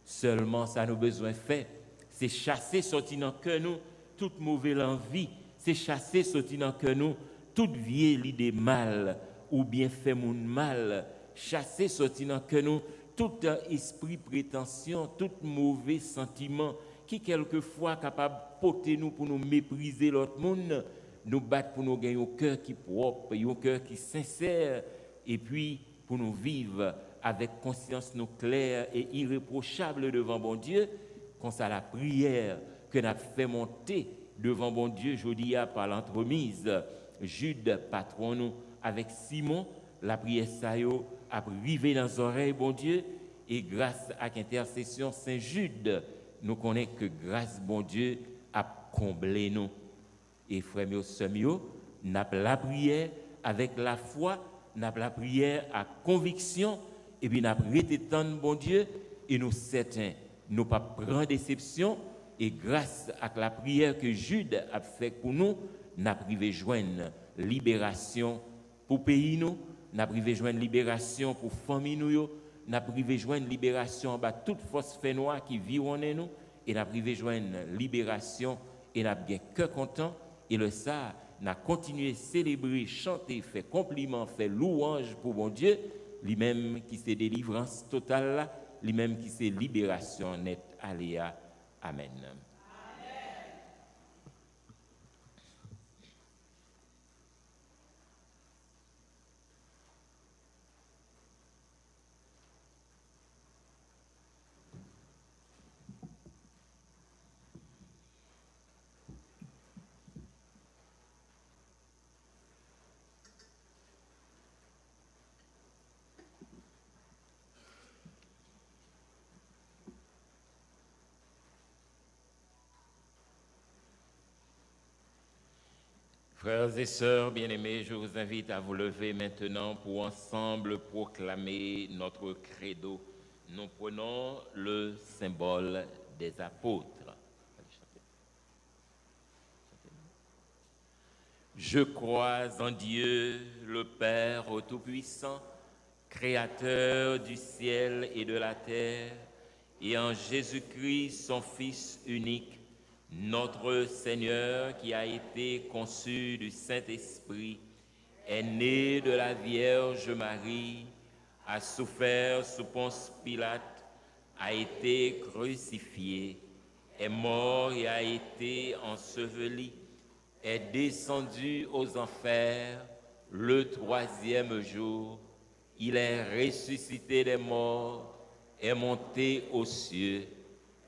Seulement ça nous besoin faire, c'est chasser sortir dans cœur nous toute mauvaise envie, c'est chasser sortir dans cœur nous toute vieille idée mal ou bien fait mon mal, chasser sortir dans cœur nous tout esprit prétention, tout mauvais sentiment qui quelquefois capable porter nous pour nous mépriser l'autre monde, nous battre pour nous gagner un cœur qui propre, un cœur qui sincère et puis pour nous vivre avec conscience nous claire et irréprochable devant bon Dieu, comme ça la prière que nous avons fait monter devant bon Dieu aujourd'hui par l'entremise Jude patron nous avec Simon, la prière ça a privé dans les oreilles bon Dieu et grâce à l'intercession Saint Jude, nous connaissons que grâce bon Dieu a comblé nous. Et frères et sœurs, nous avons la prière avec la foi, nous avons la prière à conviction et puis nous avons été tendre bon Dieu et nous certains, nous pas prendre déception et grâce à la prière que Jude a fait pour nous, nous avons privé joindre libération pour pays nous, nous avons privé joindre libération pour famille nous, nous avons privé joindre libération bas toute force fait noire qui vit en nous et nous avons privé joindre libération et nous avons bien cœur content et le ça n'a continué à célébrer, chanter, faire compliment, faire louange pour bon Dieu, lui-même qui c'est délivrance totale, lui-même qui c'est libération nette. Alléluia. Amen. Frères et sœurs bien-aimés, je vous invite à vous lever maintenant pour ensemble proclamer notre credo. Nous prenons le symbole des apôtres. Je crois en Dieu, le Père Tout-Puissant, Créateur du ciel et de la terre, et en Jésus-Christ, son Fils unique, notre Seigneur, qui a été conçu du Saint-Esprit, est né de la Vierge Marie, a souffert sous Ponce Pilate, a été crucifié, est mort et a été enseveli, est descendu aux enfers le troisième jour. Il est ressuscité des morts, est monté aux cieux,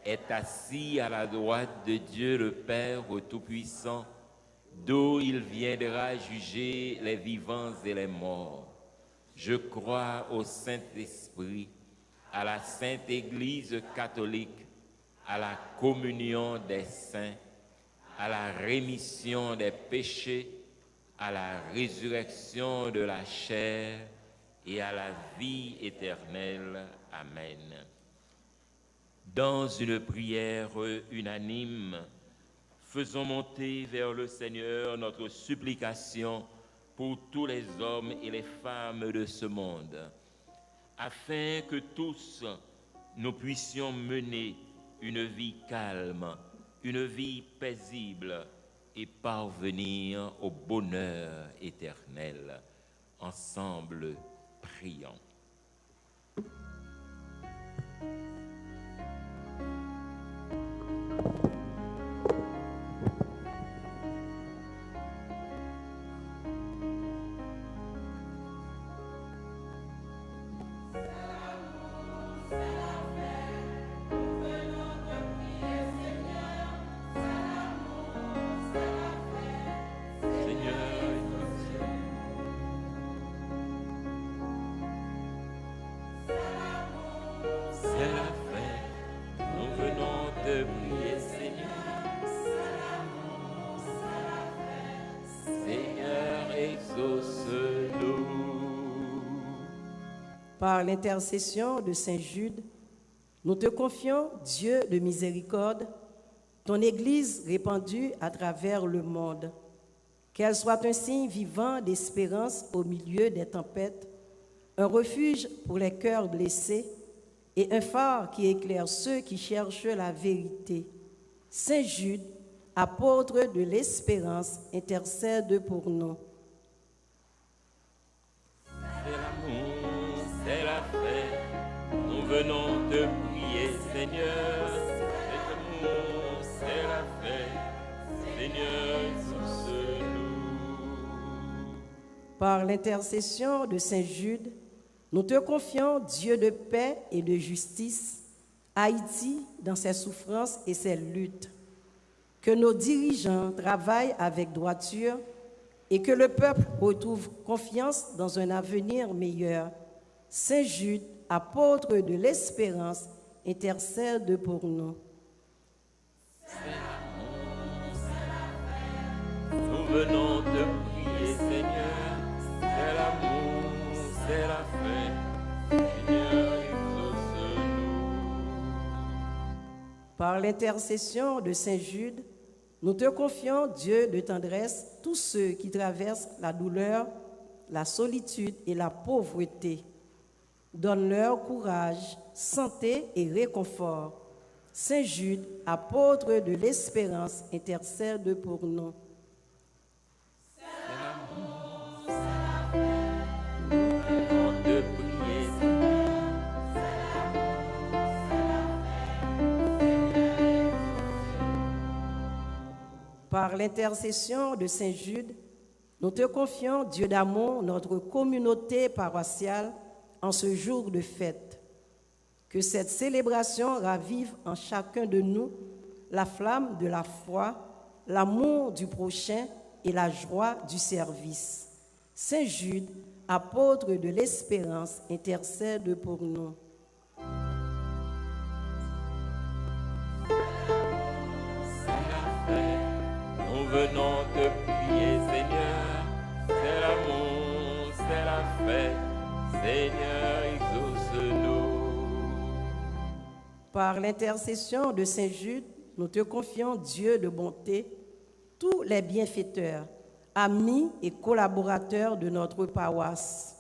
est assis à la droite de Dieu le Père Tout-Puissant, d'où il viendra juger les vivants et les morts. Je crois au Saint-Esprit, à la Sainte Église catholique, à la communion des saints, à la rémission des péchés, à la résurrection de la chair et à la vie éternelle. Amen. Dans une prière unanime, faisons monter vers le Seigneur notre supplication pour tous les hommes et les femmes de ce monde, afin que tous nous puissions mener une vie calme, une vie paisible et parvenir au bonheur éternel. Ensemble, prions. Par l'intercession de Saint Jude, nous te confions, Dieu de miséricorde, ton Église répandue à travers le monde. Qu'elle soit un signe vivant d'espérance au milieu des tempêtes, un refuge pour les cœurs blessés et un phare qui éclaire ceux qui cherchent la vérité. Saint Jude, apôtre de l'espérance, intercède pour nous. C'est l'amour, c'est la paix, nous venons te prier, Seigneur. C'est l'amour, c'est la paix, Seigneur, exauce-nous. Par l'intercession de Saint Jude, nous te confions, Dieu de paix et de justice, Haïti dans ses souffrances et ses luttes. Que nos dirigeants travaillent avec droiture et que le peuple retrouve confiance dans un avenir meilleur. Saint Jude, apôtre de l'espérance, intercède pour nous. C'est l'amour, c'est la paix, nous venons te prier, Seigneur. C'est l'amour, c'est la paix, Seigneur, exauce-nous. Par l'intercession de Saint Jude, nous te confions, Dieu de tendresse, tous ceux qui traversent la douleur, la solitude et la pauvreté. Donne-leur courage, santé et réconfort. Saint Jude, apôtre de l'espérance, intercède pour nous. C'est l'amour, c'est la paix, nous venons te prier, Seigneur. C'est l'amour, c'est la paix, Seigneur. Par l'intercession de Saint Jude, nous te confions, Dieu d'amour, notre communauté paroissiale en ce jour de fête. Que cette célébration ravive en chacun de nous la flamme de la foi, l'amour du prochain et la joie du service. Saint Jude, apôtre de l'espérance, intercède pour nous. Nous venons te prier, Seigneur. fait, Seigneur, exauce-nous. Par l'intercession de Saint Jude, nous te confions, Dieu de bonté, tous les bienfaiteurs, amis et collaborateurs de notre paroisse,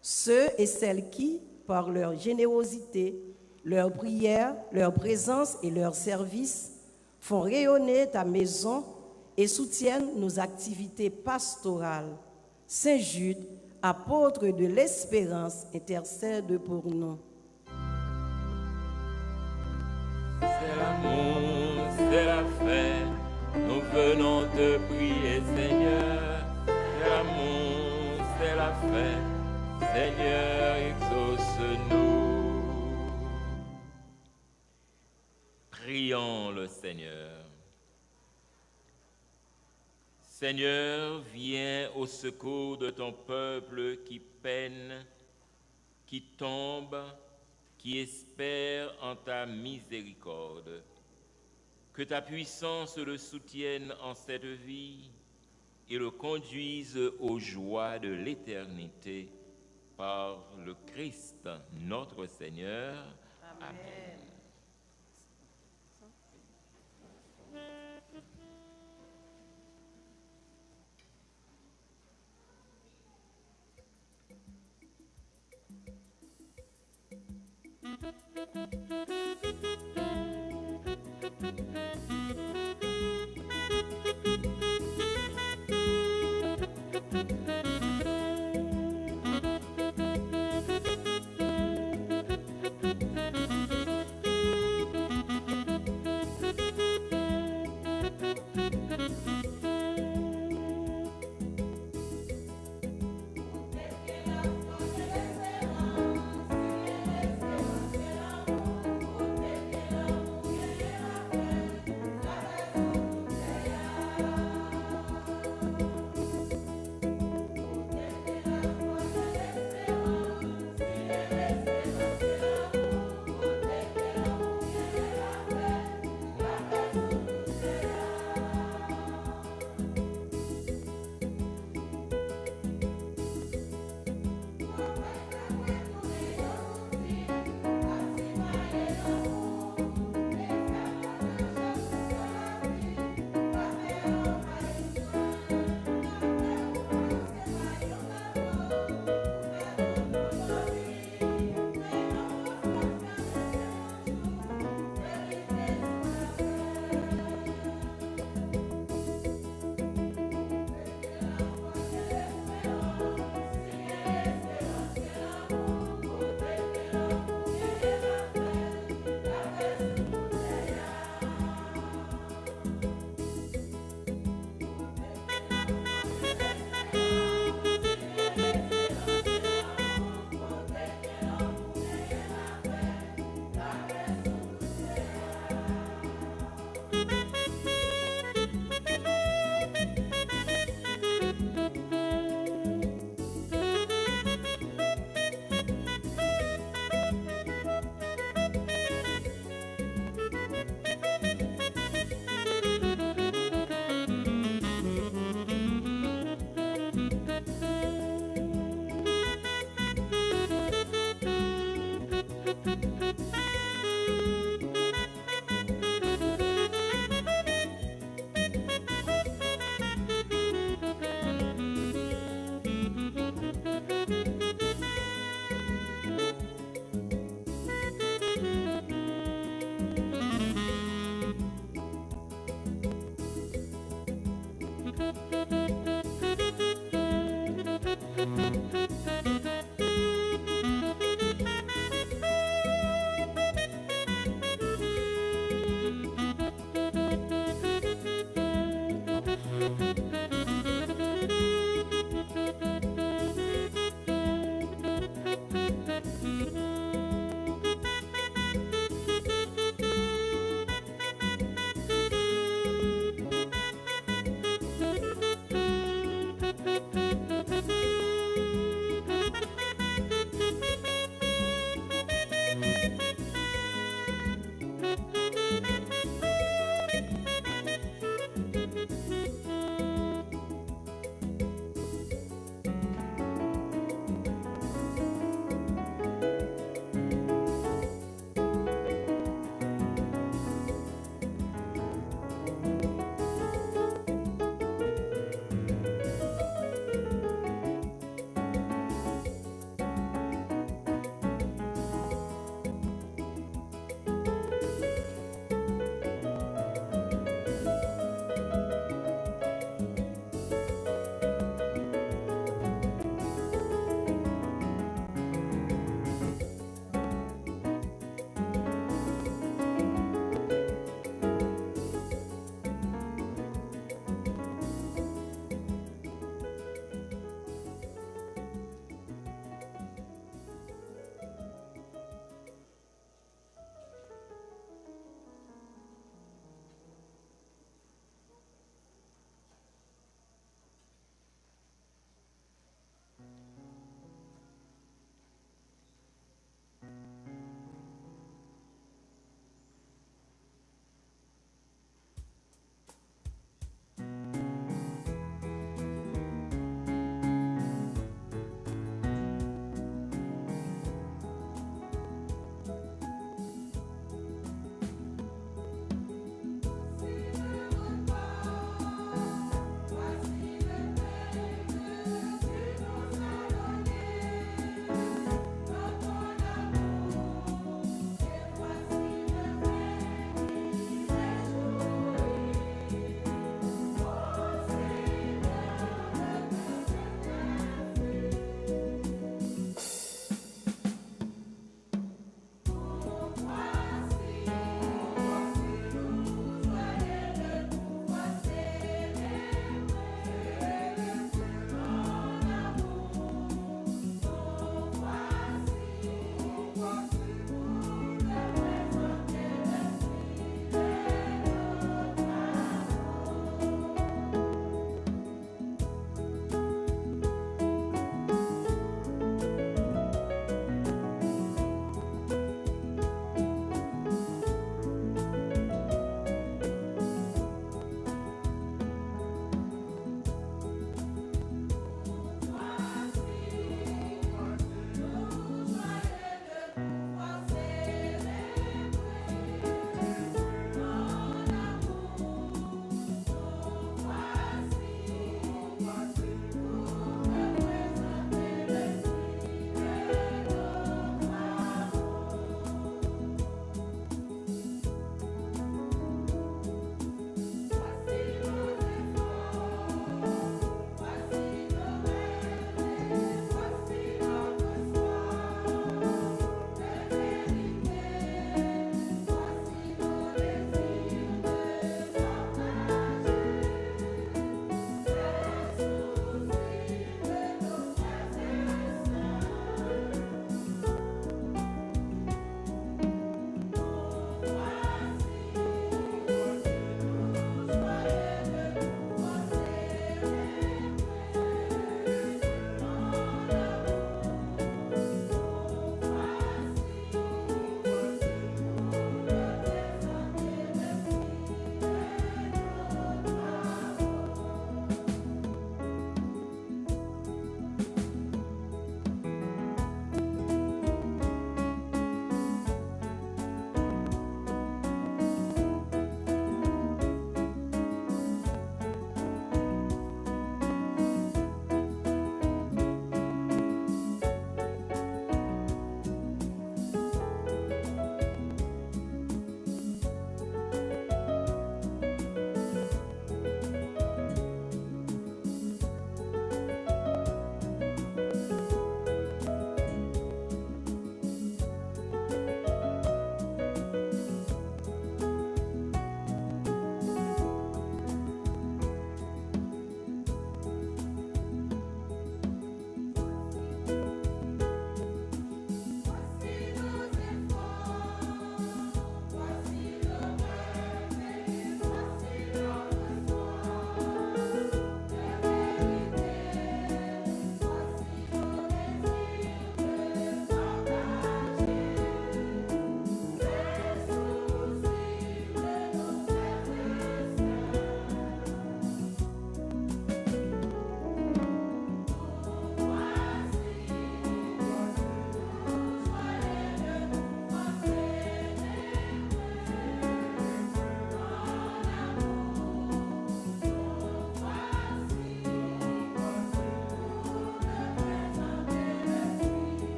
ceux et celles qui, par leur générosité, leur prière, leur présence et leur service, font rayonner ta maison et soutiennent nos activités pastorales. Saint Jude, apôtre de l'espérance, intercède pour nous. C'est l'amour, c'est la fête, nous venons te prier, Seigneur. C'est l'amour, c'est la fête, Seigneur, exauce-nous. Prions le Seigneur. Seigneur, viens au secours de ton peuple qui peine, qui tombe, qui espère en ta miséricorde. Que ta puissance le soutienne en cette vie et le conduise aux joies de l'éternité par le Christ notre Seigneur. Amen.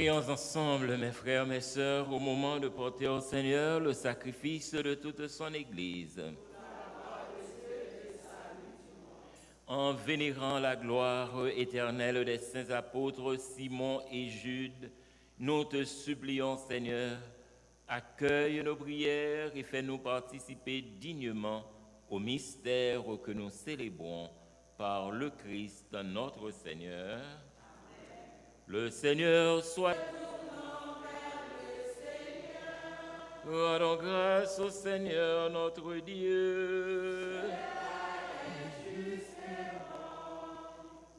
Prions ensemble, mes frères, mes sœurs, au moment de porter au Seigneur le sacrifice de toute son Église. En vénérant la gloire éternelle des saints apôtres Simon et Jude, nous te supplions, Seigneur, accueille nos prières et fais-nous participer dignement au mystère que nous célébrons par le Christ notre Seigneur. Le Seigneur soit... Rendons grâce au Seigneur notre Dieu.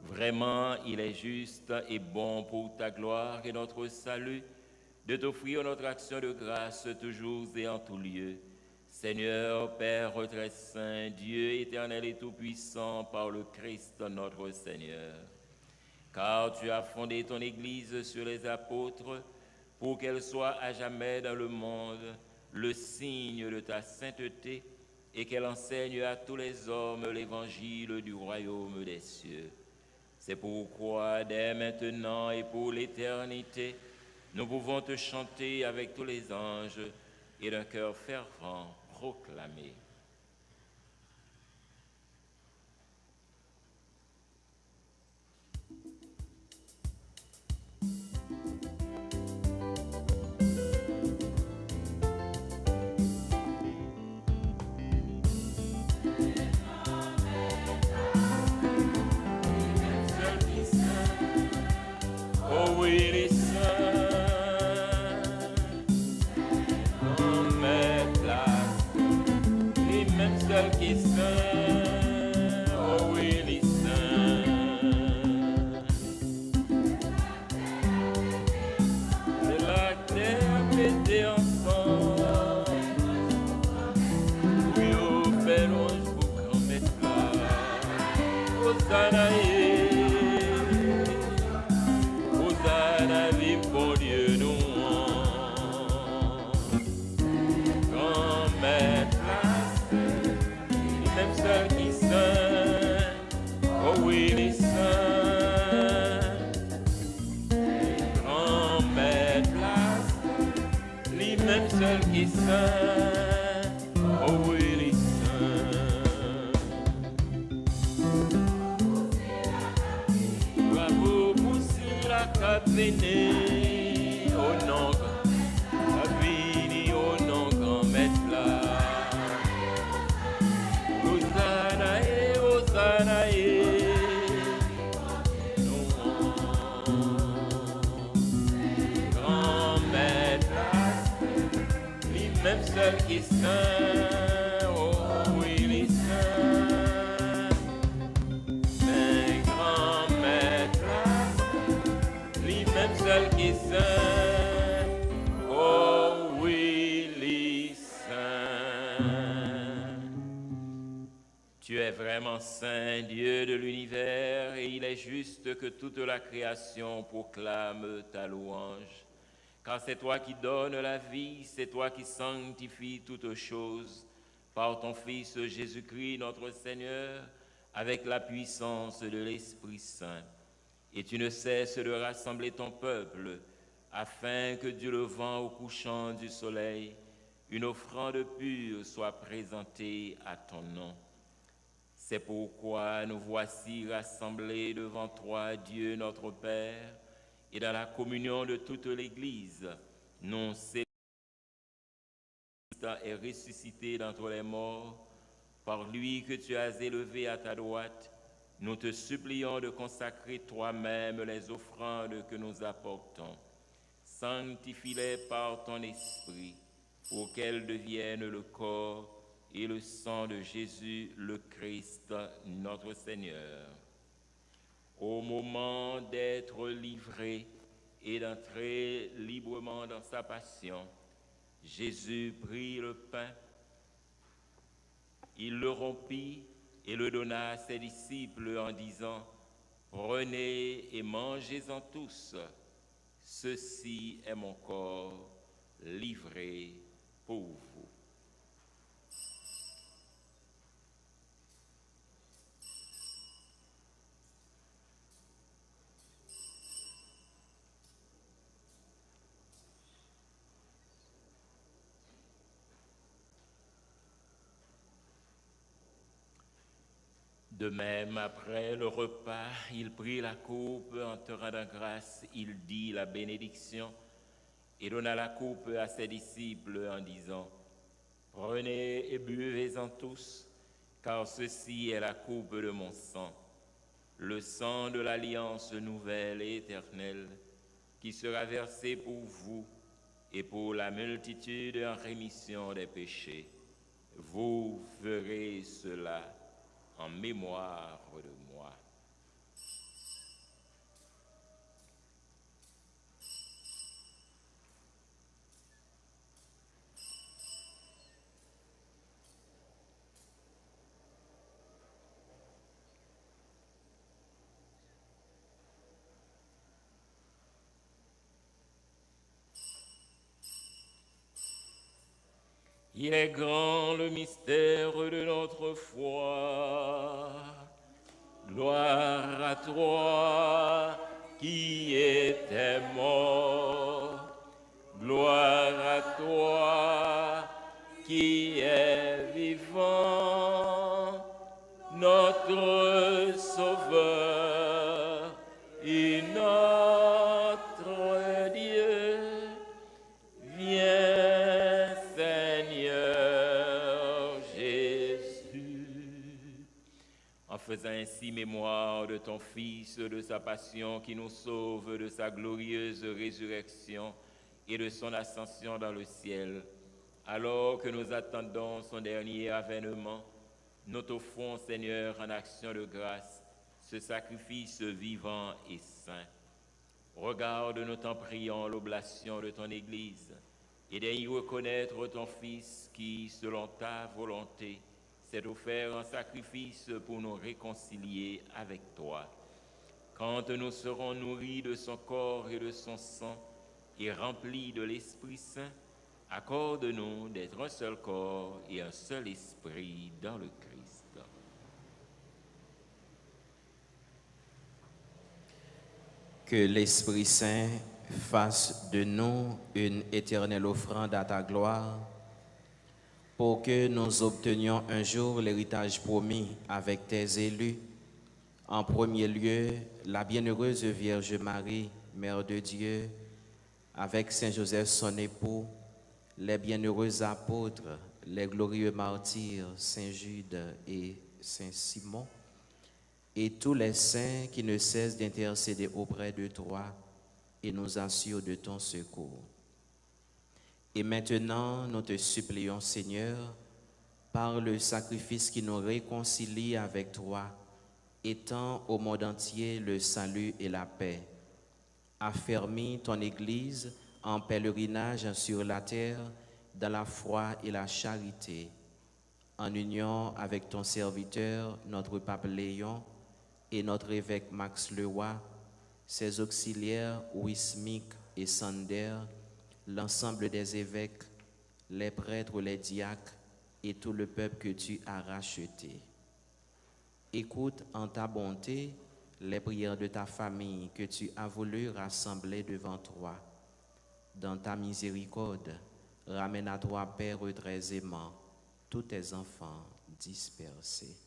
Vraiment, il est juste et bon pour ta gloire et notre salut de t'offrir notre action de grâce toujours et en tout lieu. Seigneur, Père très saint, Dieu éternel et tout-puissant, par le Christ notre Seigneur. Car tu as fondé ton Église sur les apôtres pour qu'elle soit à jamais dans le monde le signe de ta sainteté et qu'elle enseigne à tous les hommes l'évangile du royaume des cieux. C'est pourquoi, dès maintenant et pour l'éternité, nous pouvons te chanter avec tous les anges et d'un cœur fervent proclamer. Oh oui, les saints, on met place, les mêmes seuls qui saints, oh oui, les saints. C'est la terre pétée ensemble, oui, au bel ange pour qu'on mette place, au Sanaï. Bon Dieu, nous, grand maître, les mêmes seuls qui saints, oh oui, les saints, grand maître, les mêmes seuls qui saints, oh oui, les saints. Bravo pour la caténée. Seul qui saint, oh oui, les saints, mais grand maître, lui-même seul qui saint, oh oui, les saints. Tu es vraiment saint, Dieu de l'univers, et il est juste que toute la création proclame ta louange. Car c'est toi qui donnes la vie, c'est toi qui sanctifies toutes choses par ton Fils Jésus-Christ, notre Seigneur, avec la puissance de l'Esprit Saint. Et tu ne cesses de rassembler ton peuple, afin que du levant au couchant du soleil, une offrande pure soit présentée à ton nom. C'est pourquoi nous voici rassemblés devant toi, Dieu notre Père, et dans la communion de toute l'Église, nous célébrons Christ est ressuscité d'entre les morts, par lui que tu as élevé à ta droite. Nous te supplions de consacrer toi-même les offrandes que nous apportons. Sanctifie-les par ton esprit, pour qu'elles deviennent le corps et le sang de Jésus, le Christ, notre Seigneur. Au moment d'être livré et d'entrer librement dans sa passion, Jésus prit le pain, il le rompit et le donna à ses disciples en disant : « Prenez et mangez-en tous, ceci est mon corps livré pour vous. » De même, après le repas, il prit la coupe, en te rendant grâce, il dit la bénédiction et donna la coupe à ses disciples en disant, « Prenez et buvez-en tous, car ceci est la coupe de mon sang, le sang de l'alliance nouvelle et éternelle, qui sera versé pour vous et pour la multitude en rémission des péchés. Vous ferez cela en mémoire de moi. » Il est grand le mystère de notre foi. Gloire à toi qui étais mort. Gloire à toi qui es vivant. Notre Sauveur et notre Dieu. Viens, Seigneur Jésus. En faisant ainsi mémoire de ton Fils, de sa passion qui nous sauve, de sa glorieuse résurrection et de son ascension dans le ciel, alors que nous attendons son dernier avènement, nous t'offrons, Seigneur, en action de grâce, ce sacrifice vivant et saint. Regarde, nous t'en prions, l'oblation de ton Église, et d'y reconnaître ton Fils qui, selon ta volonté, s'est offert en sacrifice pour nous réconcilier avec toi. Quand nous serons nourris de son corps et de son sang, et remplis de l'Esprit Saint, accorde-nous d'être un seul corps et un seul esprit dans le Christ. Que l'Esprit Saint fasse de nous une éternelle offrande à ta gloire, pour que nous obtenions un jour l'héritage promis avec tes élus. En premier lieu, la bienheureuse Vierge Marie, Mère de Dieu, avec Saint Joseph son époux, les bienheureux apôtres, les glorieux martyrs, Saint Jude et Saint Simon, et tous les saints qui ne cessent d'intercéder auprès de toi et nous assurent de ton secours. Et maintenant, nous te supplions, Seigneur, par le sacrifice qui nous réconcilie avec toi, étends au monde entier le salut et la paix. Affermis ton Église en pèlerinage sur la terre, dans la foi et la charité, en union avec ton serviteur, notre pape Léon, et notre évêque Max Leroy, ses auxiliaires Wismik et Sander, l'ensemble des évêques, les prêtres, les diacres et tout le peuple que tu as racheté. Écoute en ta bonté les prières de ta famille que tu as voulu rassembler devant toi. Dans ta miséricorde, ramène à toi, Père très aimant, tous tes enfants dispersés.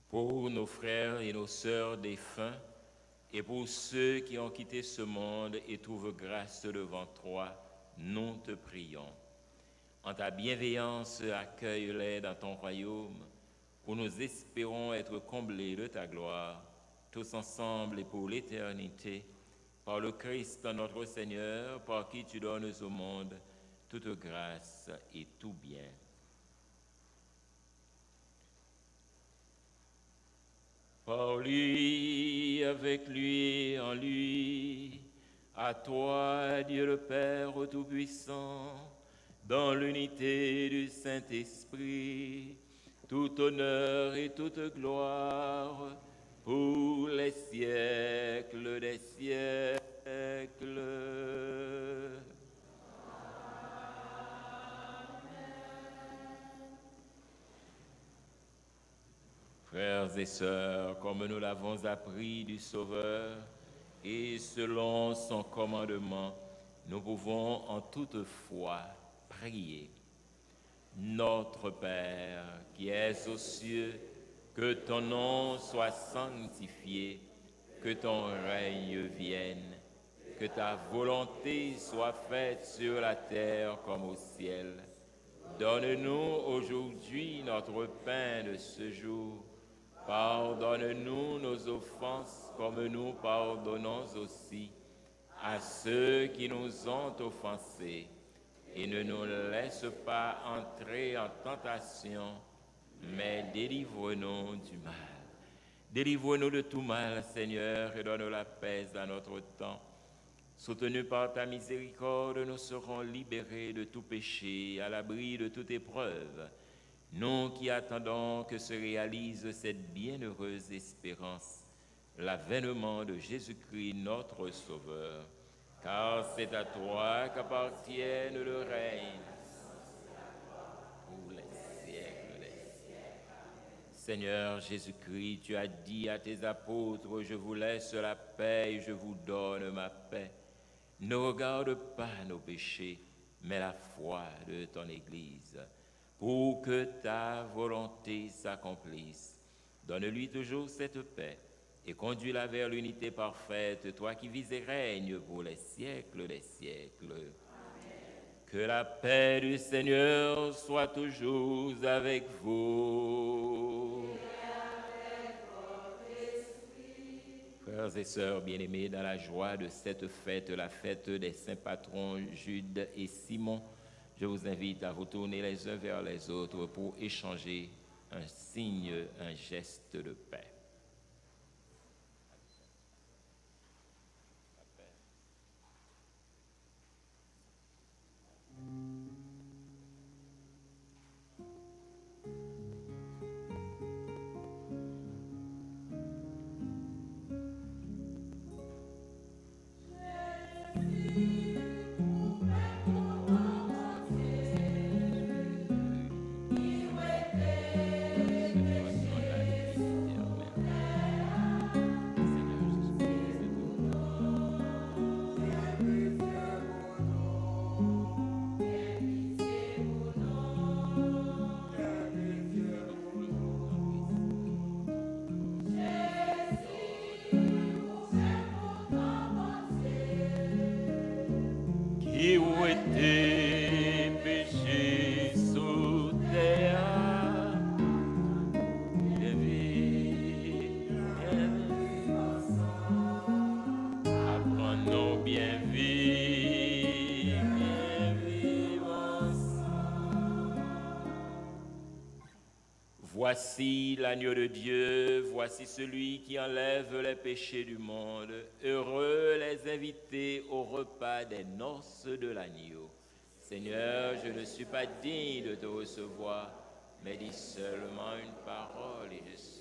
Pour nos frères et nos sœurs défunts, et pour ceux qui ont quitté ce monde et trouvent grâce devant toi, nous te prions. En ta bienveillance, accueille-les dans ton royaume, où nous espérons être comblés de ta gloire, tous ensemble et pour l'éternité, par le Christ notre Seigneur, par qui tu donnes au monde toute grâce et tout bien. Par lui, avec lui et en lui, à toi, Dieu le Père Tout-Puissant, dans l'unité du Saint-Esprit, tout honneur et toute gloire, pour les siècles des siècles. Frères et sœurs, comme nous l'avons appris du Sauveur, et selon son commandement, nous pouvons en toute foi prier. Notre Père, qui es aux cieux, que ton nom soit sanctifié, que ton règne vienne, que ta volonté soit faite sur la terre comme au ciel. Donne-nous aujourd'hui notre pain de ce jour. Pardonne-nous nos offenses comme nous pardonnons aussi à ceux qui nous ont offensés. Et ne nous laisse pas entrer en tentation, mais délivre-nous du mal. Délivre-nous de tout mal, Seigneur, et donne la paix à notre temps. Soutenus par ta miséricorde, nous serons libérés de tout péché, à l'abri de toute épreuve. Nous qui attendons que se réalise cette bienheureuse espérance, l'avènement de Jésus-Christ, notre Sauveur. Car c'est à toi qu'appartiennent le règne pour les siècles des siècles. Seigneur Jésus-Christ, tu as dit à tes apôtres, je vous laisse la paix et je vous donne ma paix. Ne regarde pas nos péchés, mais la foi de ton Église, pour que ta volonté s'accomplisse. Donne-lui toujours cette paix et conduis-la vers l'unité parfaite, toi qui vis et règnes pour les siècles des siècles. Amen. Que la paix du Seigneur soit toujours avec vous. Et avec votre esprit. Frères et sœurs bien-aimés, dans la joie de cette fête, la fête des saints patrons Jude et Simon, je vous invite à vous tourner les uns vers les autres pour échanger un signe, un geste de paix. Voici l'agneau de Dieu, voici celui qui enlève les péchés du monde. Heureux les invités au repas des noces de l'agneau. Seigneur, je ne suis pas digne de te recevoir, mais dis seulement une parole et je suis.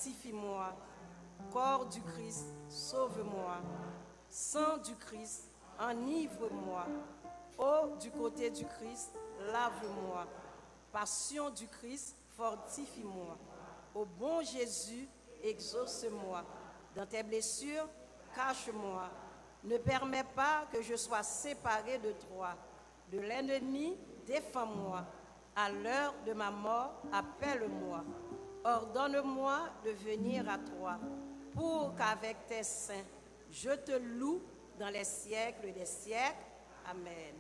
fortifie-moi. Corps du Christ, sauve-moi. Sang du Christ, enivre-moi. Eau du côté du Christ, lave-moi. Passion du Christ, fortifie-moi. Ô bon Jésus, exauce-moi. Dans tes blessures, cache-moi. Ne permets pas que je sois séparé de toi. De l'ennemi, défends-moi. À l'heure de ma mort, appelle-moi. Ordonne-moi de venir à toi, pour qu'avec tes saints, je te loue dans les siècles des siècles. Amen.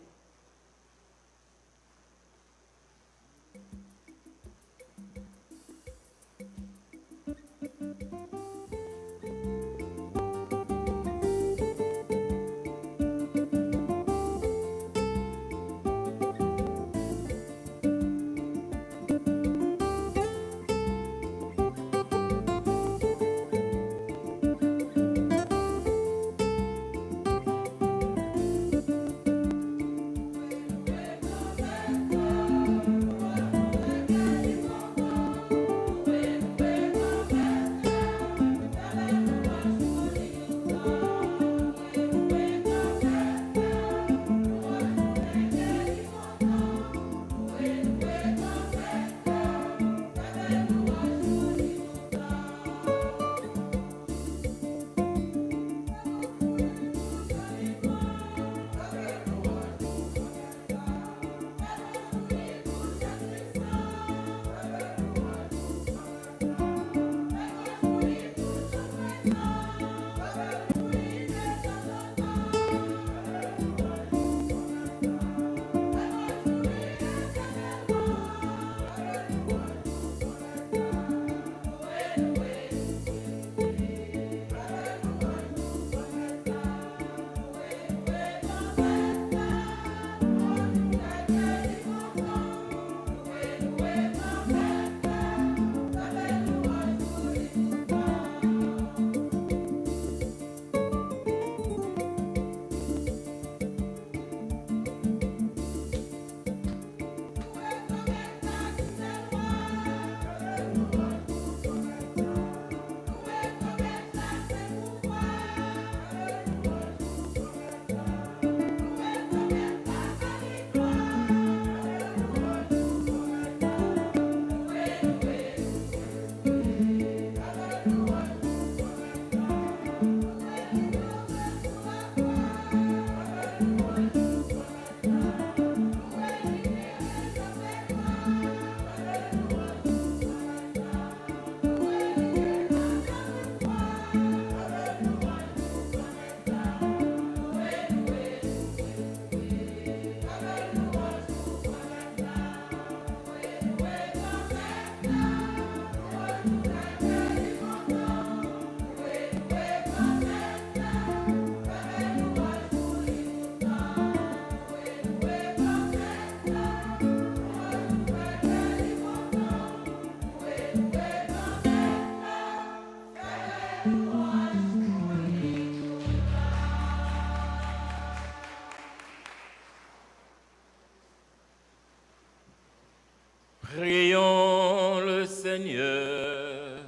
Prions le Seigneur.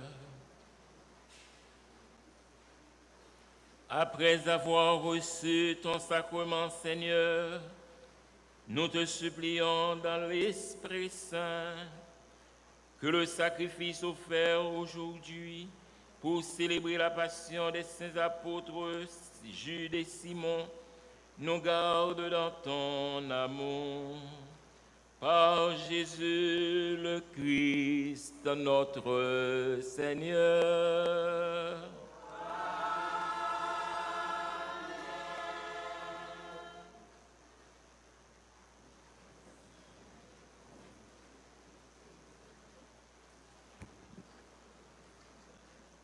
Après avoir reçu ton sacrement, Seigneur, nous te supplions dans l'Esprit Saint que le sacrifice offert aujourd'hui pour célébrer la passion des saints apôtres Jude et Simon nous garde dans ton amour. Par Jésus le Christ, notre Seigneur.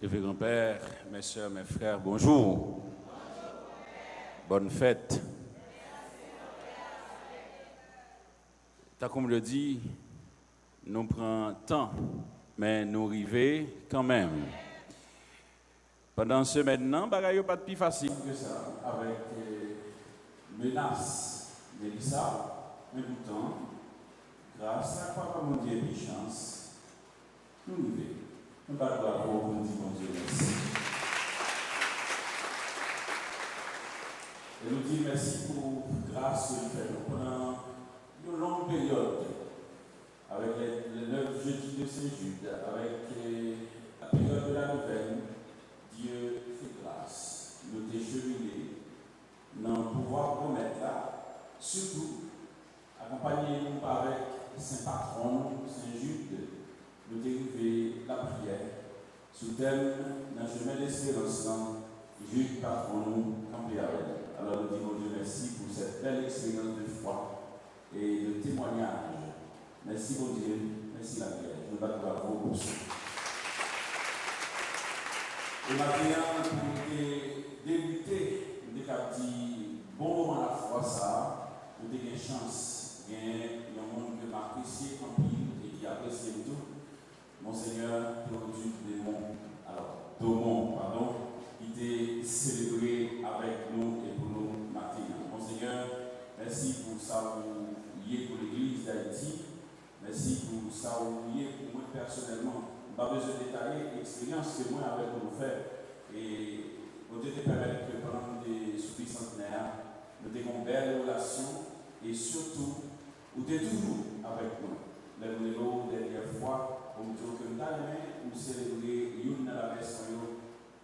Révérend Père, mes soeurs, mes frères, bonjour. Bonne fête. Comme le dit, nous prenons temps, mais nous arrivons quand même. Pendant ce maintenant, il n'y a pas de plus facile que ça, avec menace d'Élisa, mais pourtant, grâce à Papa mon Dieu et chance, nous arrivons. Nous pas bravo pour nous dire bon Dieu merci. Et nous disons merci pour grâce que nous faisons pendant une longue période, avec les 9 jeudis de Saint-Jude, avec la période de la nouvelle. Dieu fait grâce. Nous décheminés dans le pouvoir promettre là, surtout accompagnez-nous avec Saint Patron, Saint-Jude, nous dériver la prière sous thème dans le chemin d'espérance, Jude Patron nous camper avec. Alors nous disons Dieu merci pour cette belle expérience de foi et de témoignage. Merci mon Dieu, merci la Vierge. Nous battons bravo pour ça. Et maintenant, pour débuter, nous avons dit bon moment à la foi, ça, nous avons une chance, il y a un monde qui m'a apprécié en pile et qui apprécie tout. Monseigneur Domon, qui était célébré avec nous et pour nous matin. Monseigneur, merci pour ça vous y êtes pour l'Église d'Haïti. Merci pour ça vous y êtes pour moi personnellement. Pas besoin de détailler l'expérience que moi avec nous faire. Et vous devez permettre que pendant des soupers centenaires, nous ayons une belle relation et surtout, vous êtes toujours avec nous. Les dernière fois, on me dit que nous avons célébré une dans la messe.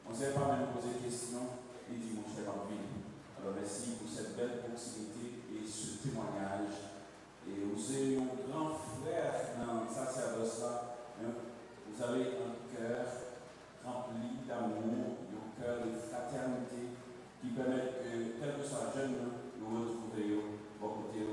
On ne sait pas même poser des questions et dit mon cher Bambine. Alors merci pour cette belle proximité et ce témoignage. Et vous êtes un grand frère dans le sacerdoce-là. Vous avez un cœur rempli d'amour, un cœur de fraternité qui permet que, quel que soit jeune, nous retrouvions vos côtés.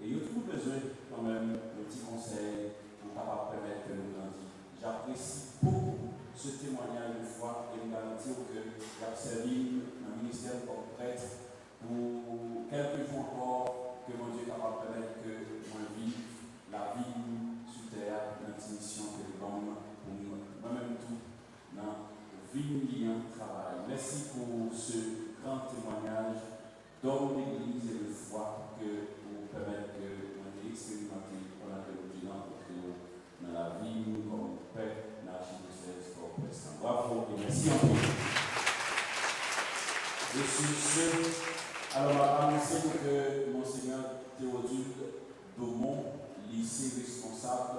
Et il y a toujours besoin, quand même, de petits conseils pour permettre que nous grandions. J'apprécie beaucoup ce témoignage de foi et me garantir que j'ai servi dans le ministère comme prêtre pour quelques jours encore, que mon Dieu est capable de permettre que moi vive la vie sur terre, notre mission que nous avons pour moi-même tout, dans la vie de travail. Merci pour ce grand témoignage d'homme d'église et de foi que vous permettre que nous expérimenter pendant que nous vivons dans la vie comme père dans l'archidiocèse comme président. Bravo et merci en plus. Et sur ce, alors on va annoncer que Monseigneur Théodule Domon, lycée responsable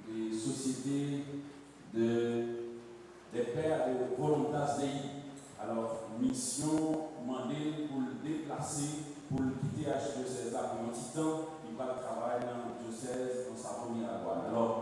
des sociétés des pères de Volontas Dei. Alors, mission mandée pour le déplacer, pour le quitter à l'archidiocèse pour un petit temps, il va travailler dans le diocèse dans sa première douane. Alors,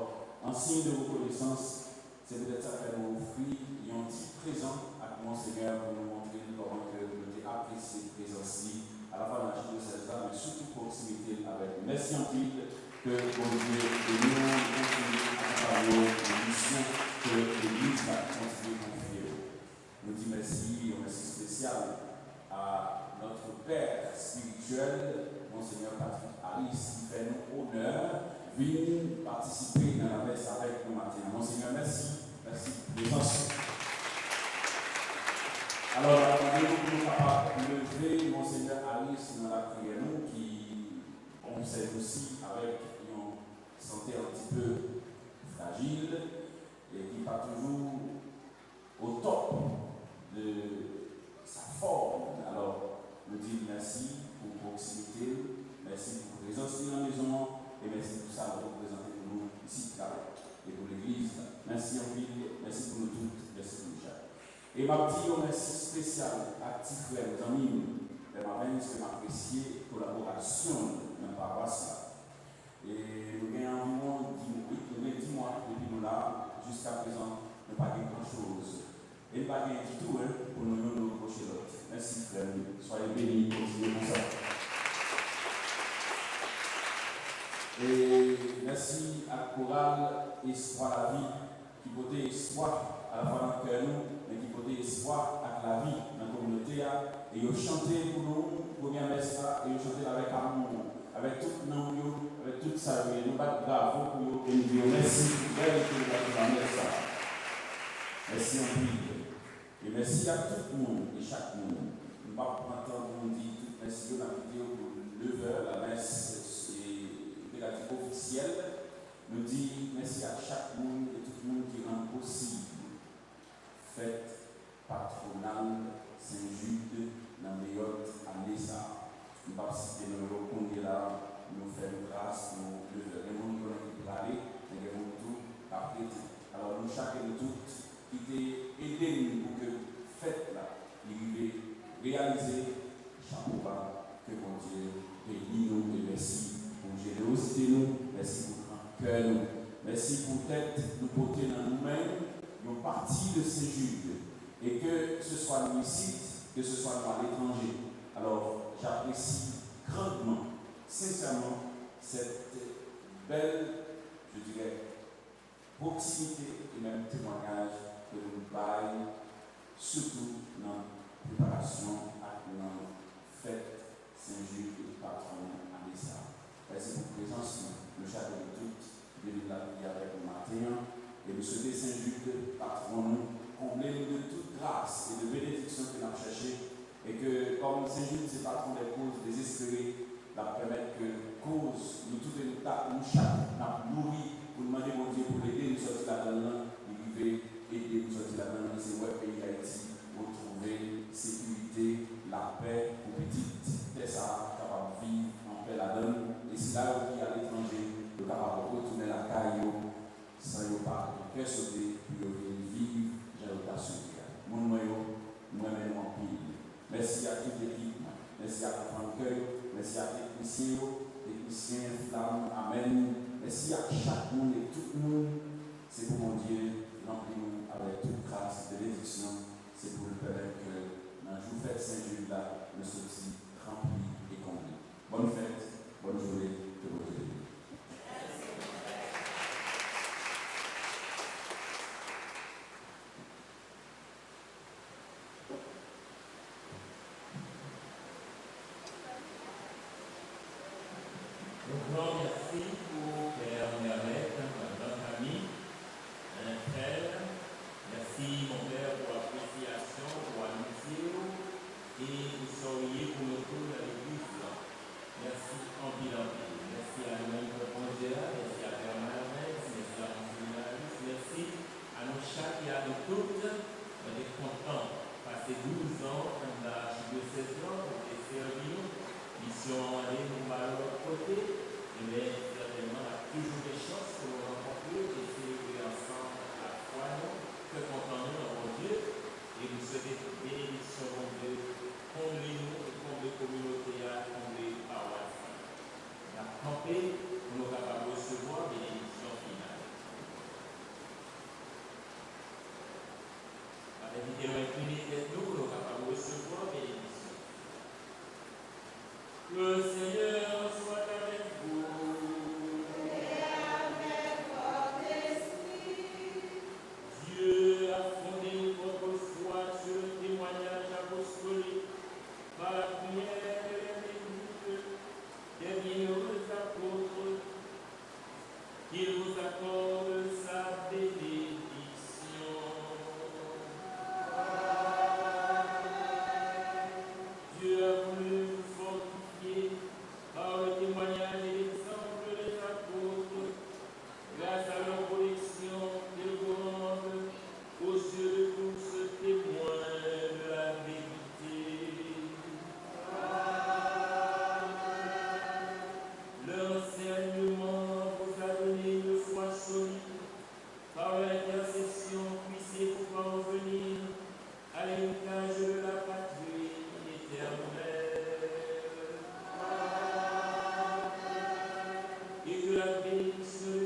en signe de reconnaissance, c'est peut-être ça qu'elle nous offrir un petit présent à Monseigneur pour nous montrer comment que nous avons apprécié la présence à la fois dans l'archidiocèse, mais surtout proximité avec nous. Merci en plus que bon Dieu et nous continuons à accompagner les missions que l'Église va continuer à confier. Nous disons merci, un merci spécial à notre Père spirituel, Monseigneur Patrick Harris, qui fait nous honneur de venir participer dans la messe avec nous matin. Monseigneur, merci. Merci pour présence. Alors, nous capables de lever Monseigneur Harris dans la prière, nous qui on sait aussi avec une santé un petit peu fragile et qui n'est pas toujours au top de sa forme. Alors, nous disons merci pour proximité, merci pour présence dans la maison et merci pour ça de représenter pour nous ici et pour l'Église. Merci en ville, merci pour nous toutes, merci pour nous chaque. Et ma petite merci spécial à petits frères, aux amis, les marraines qui ont apprécié la collaboration dans la paroisse. Et nous avons environ 10 mois depuis nous là, jusqu'à présent, nous n'avons pas grand-chose. Et pas rien du tout pour nous reprocher l'autre. Merci frère, soyez bénis, continuez comme ça. Et merci à la chorale Espoir la vie, qui porte espoir à la fois dans le cœur, mais qui porte espoir à la vie dans la communauté. Et ils ont chanté pour nous, première messe, et ils ont chanté avec amour, avec tout le nom, avec tout ça. Et nous battons bravo pour eux, et nous disons merci pour la messe. Merci en plus. Et merci à tout le monde et chaque monde. Nous ne pouvons pas entendre nous dire merci de la vidéo pour le 9h, la messe est officielle. Nous disons merci à chaque monde et tout le monde qui possible. Fête patronale Saint-Jude dans les Mayotte à Nessa. Nous ne pouvons pas citer le numéro qu'on est là, nous faisons grâce, nous devons nous parler, nous devons tout après. Alors nous, chacun de toutes, qui t'a aidé pour que fête là, il réaliser chapeau bas, que mon Dieu bénisse nous et merci pour générosité nous, merci pour grand cœur nous, merci pour tête nous porter dans nous-mêmes, une partie de ces Judes, et que ce soit nous ici, que ce soit nous à l'étranger. Alors j'apprécie grandement, sincèrement, cette belle, je dirais, proximité et même témoignage que nous baillons, surtout dans la préparation à la fête Saint-Jude et patron à Nessa. Merci pour votre présence, le château de toutes, de la vie avec le matin, et nous souhaitons Saint-Jude, patron nous, comblez-nous de toute grâce et de bénédiction que nous avons cherché, et que comme Saint-Jude, c'est patron des causes désespérées, va permettre que cause, nous tous nous tapons, nous chaque, nous nourris, pour demander mon Dieu pour l'aider, nous sortir là-dedans, nous vivre, aider, nous sortir là-dedans, c'est ouais, pays d'Haïti, retrouver sécurité, la paix, pour petite, ça capable de vivre en paix là-dedans, et si là où il y a l'étranger, le capable de retourner la caille, sans y pas, le cœur sauté, puis vivre, j'ai l'occasion de faire. Mon noyau, moi-même en pile. Merci à toute l'équipe, merci à Franck Cœur, merci à techniciens, flammes, amen. Merci à chaque monde et tout le monde. C'est pour mon Dieu, remplis-nous avec toute grâce de bénédiction. C'est pour le permettre que dans le jour fête Saint-Jude là, nous sommes aussi remplis et comblés. Bonne fête, bonne journée de votre vie. Merci pour Père Merlette, notre famille, un frère. Merci mon Père pour l'appréciation, pour l'amitié et pour sourire pour nous tous à l'église. Merci en bilan. Merci à nous-mêmes pour Angela, merci à Père Merlette, merci à Monsignor, merci à nous chaque et à nous toutes. On est contents de passer 12 ans dans l'archidiocèse pour les servir. Mission aller nous à l'autre côté. Mais certainement, on a toujours des chances pour nous rencontrer et célébrer ensemble à la fois, que contents-nous dans mon Dieu, et vous souhaitez bénédiction, mon Dieu, comblez-nous, comblez la communauté, comblez la paroisse. La campée, pour nous capables de recevoir bénédiction finale. Avec l'idée d'infinité, nous capables de recevoir bénédiction. Le Seigneur soit avec vous. Dieu a fondé votre foi sur le témoignage apostolique par la prière et l'écoute des bienheureux apôtres. Qu'il vous accorde sa bénédiction. Dieu a voulu vous fortifier par le témoignage et l'exemple des apôtres, grâce à leur connexion dévorante aux yeux de tous témoins de la vérité. L'enseignement vous a donné une foi solide, par l'intercession puissiez-vous parvenir à l'héritage de la patrie éternelle. Et que la bénédiction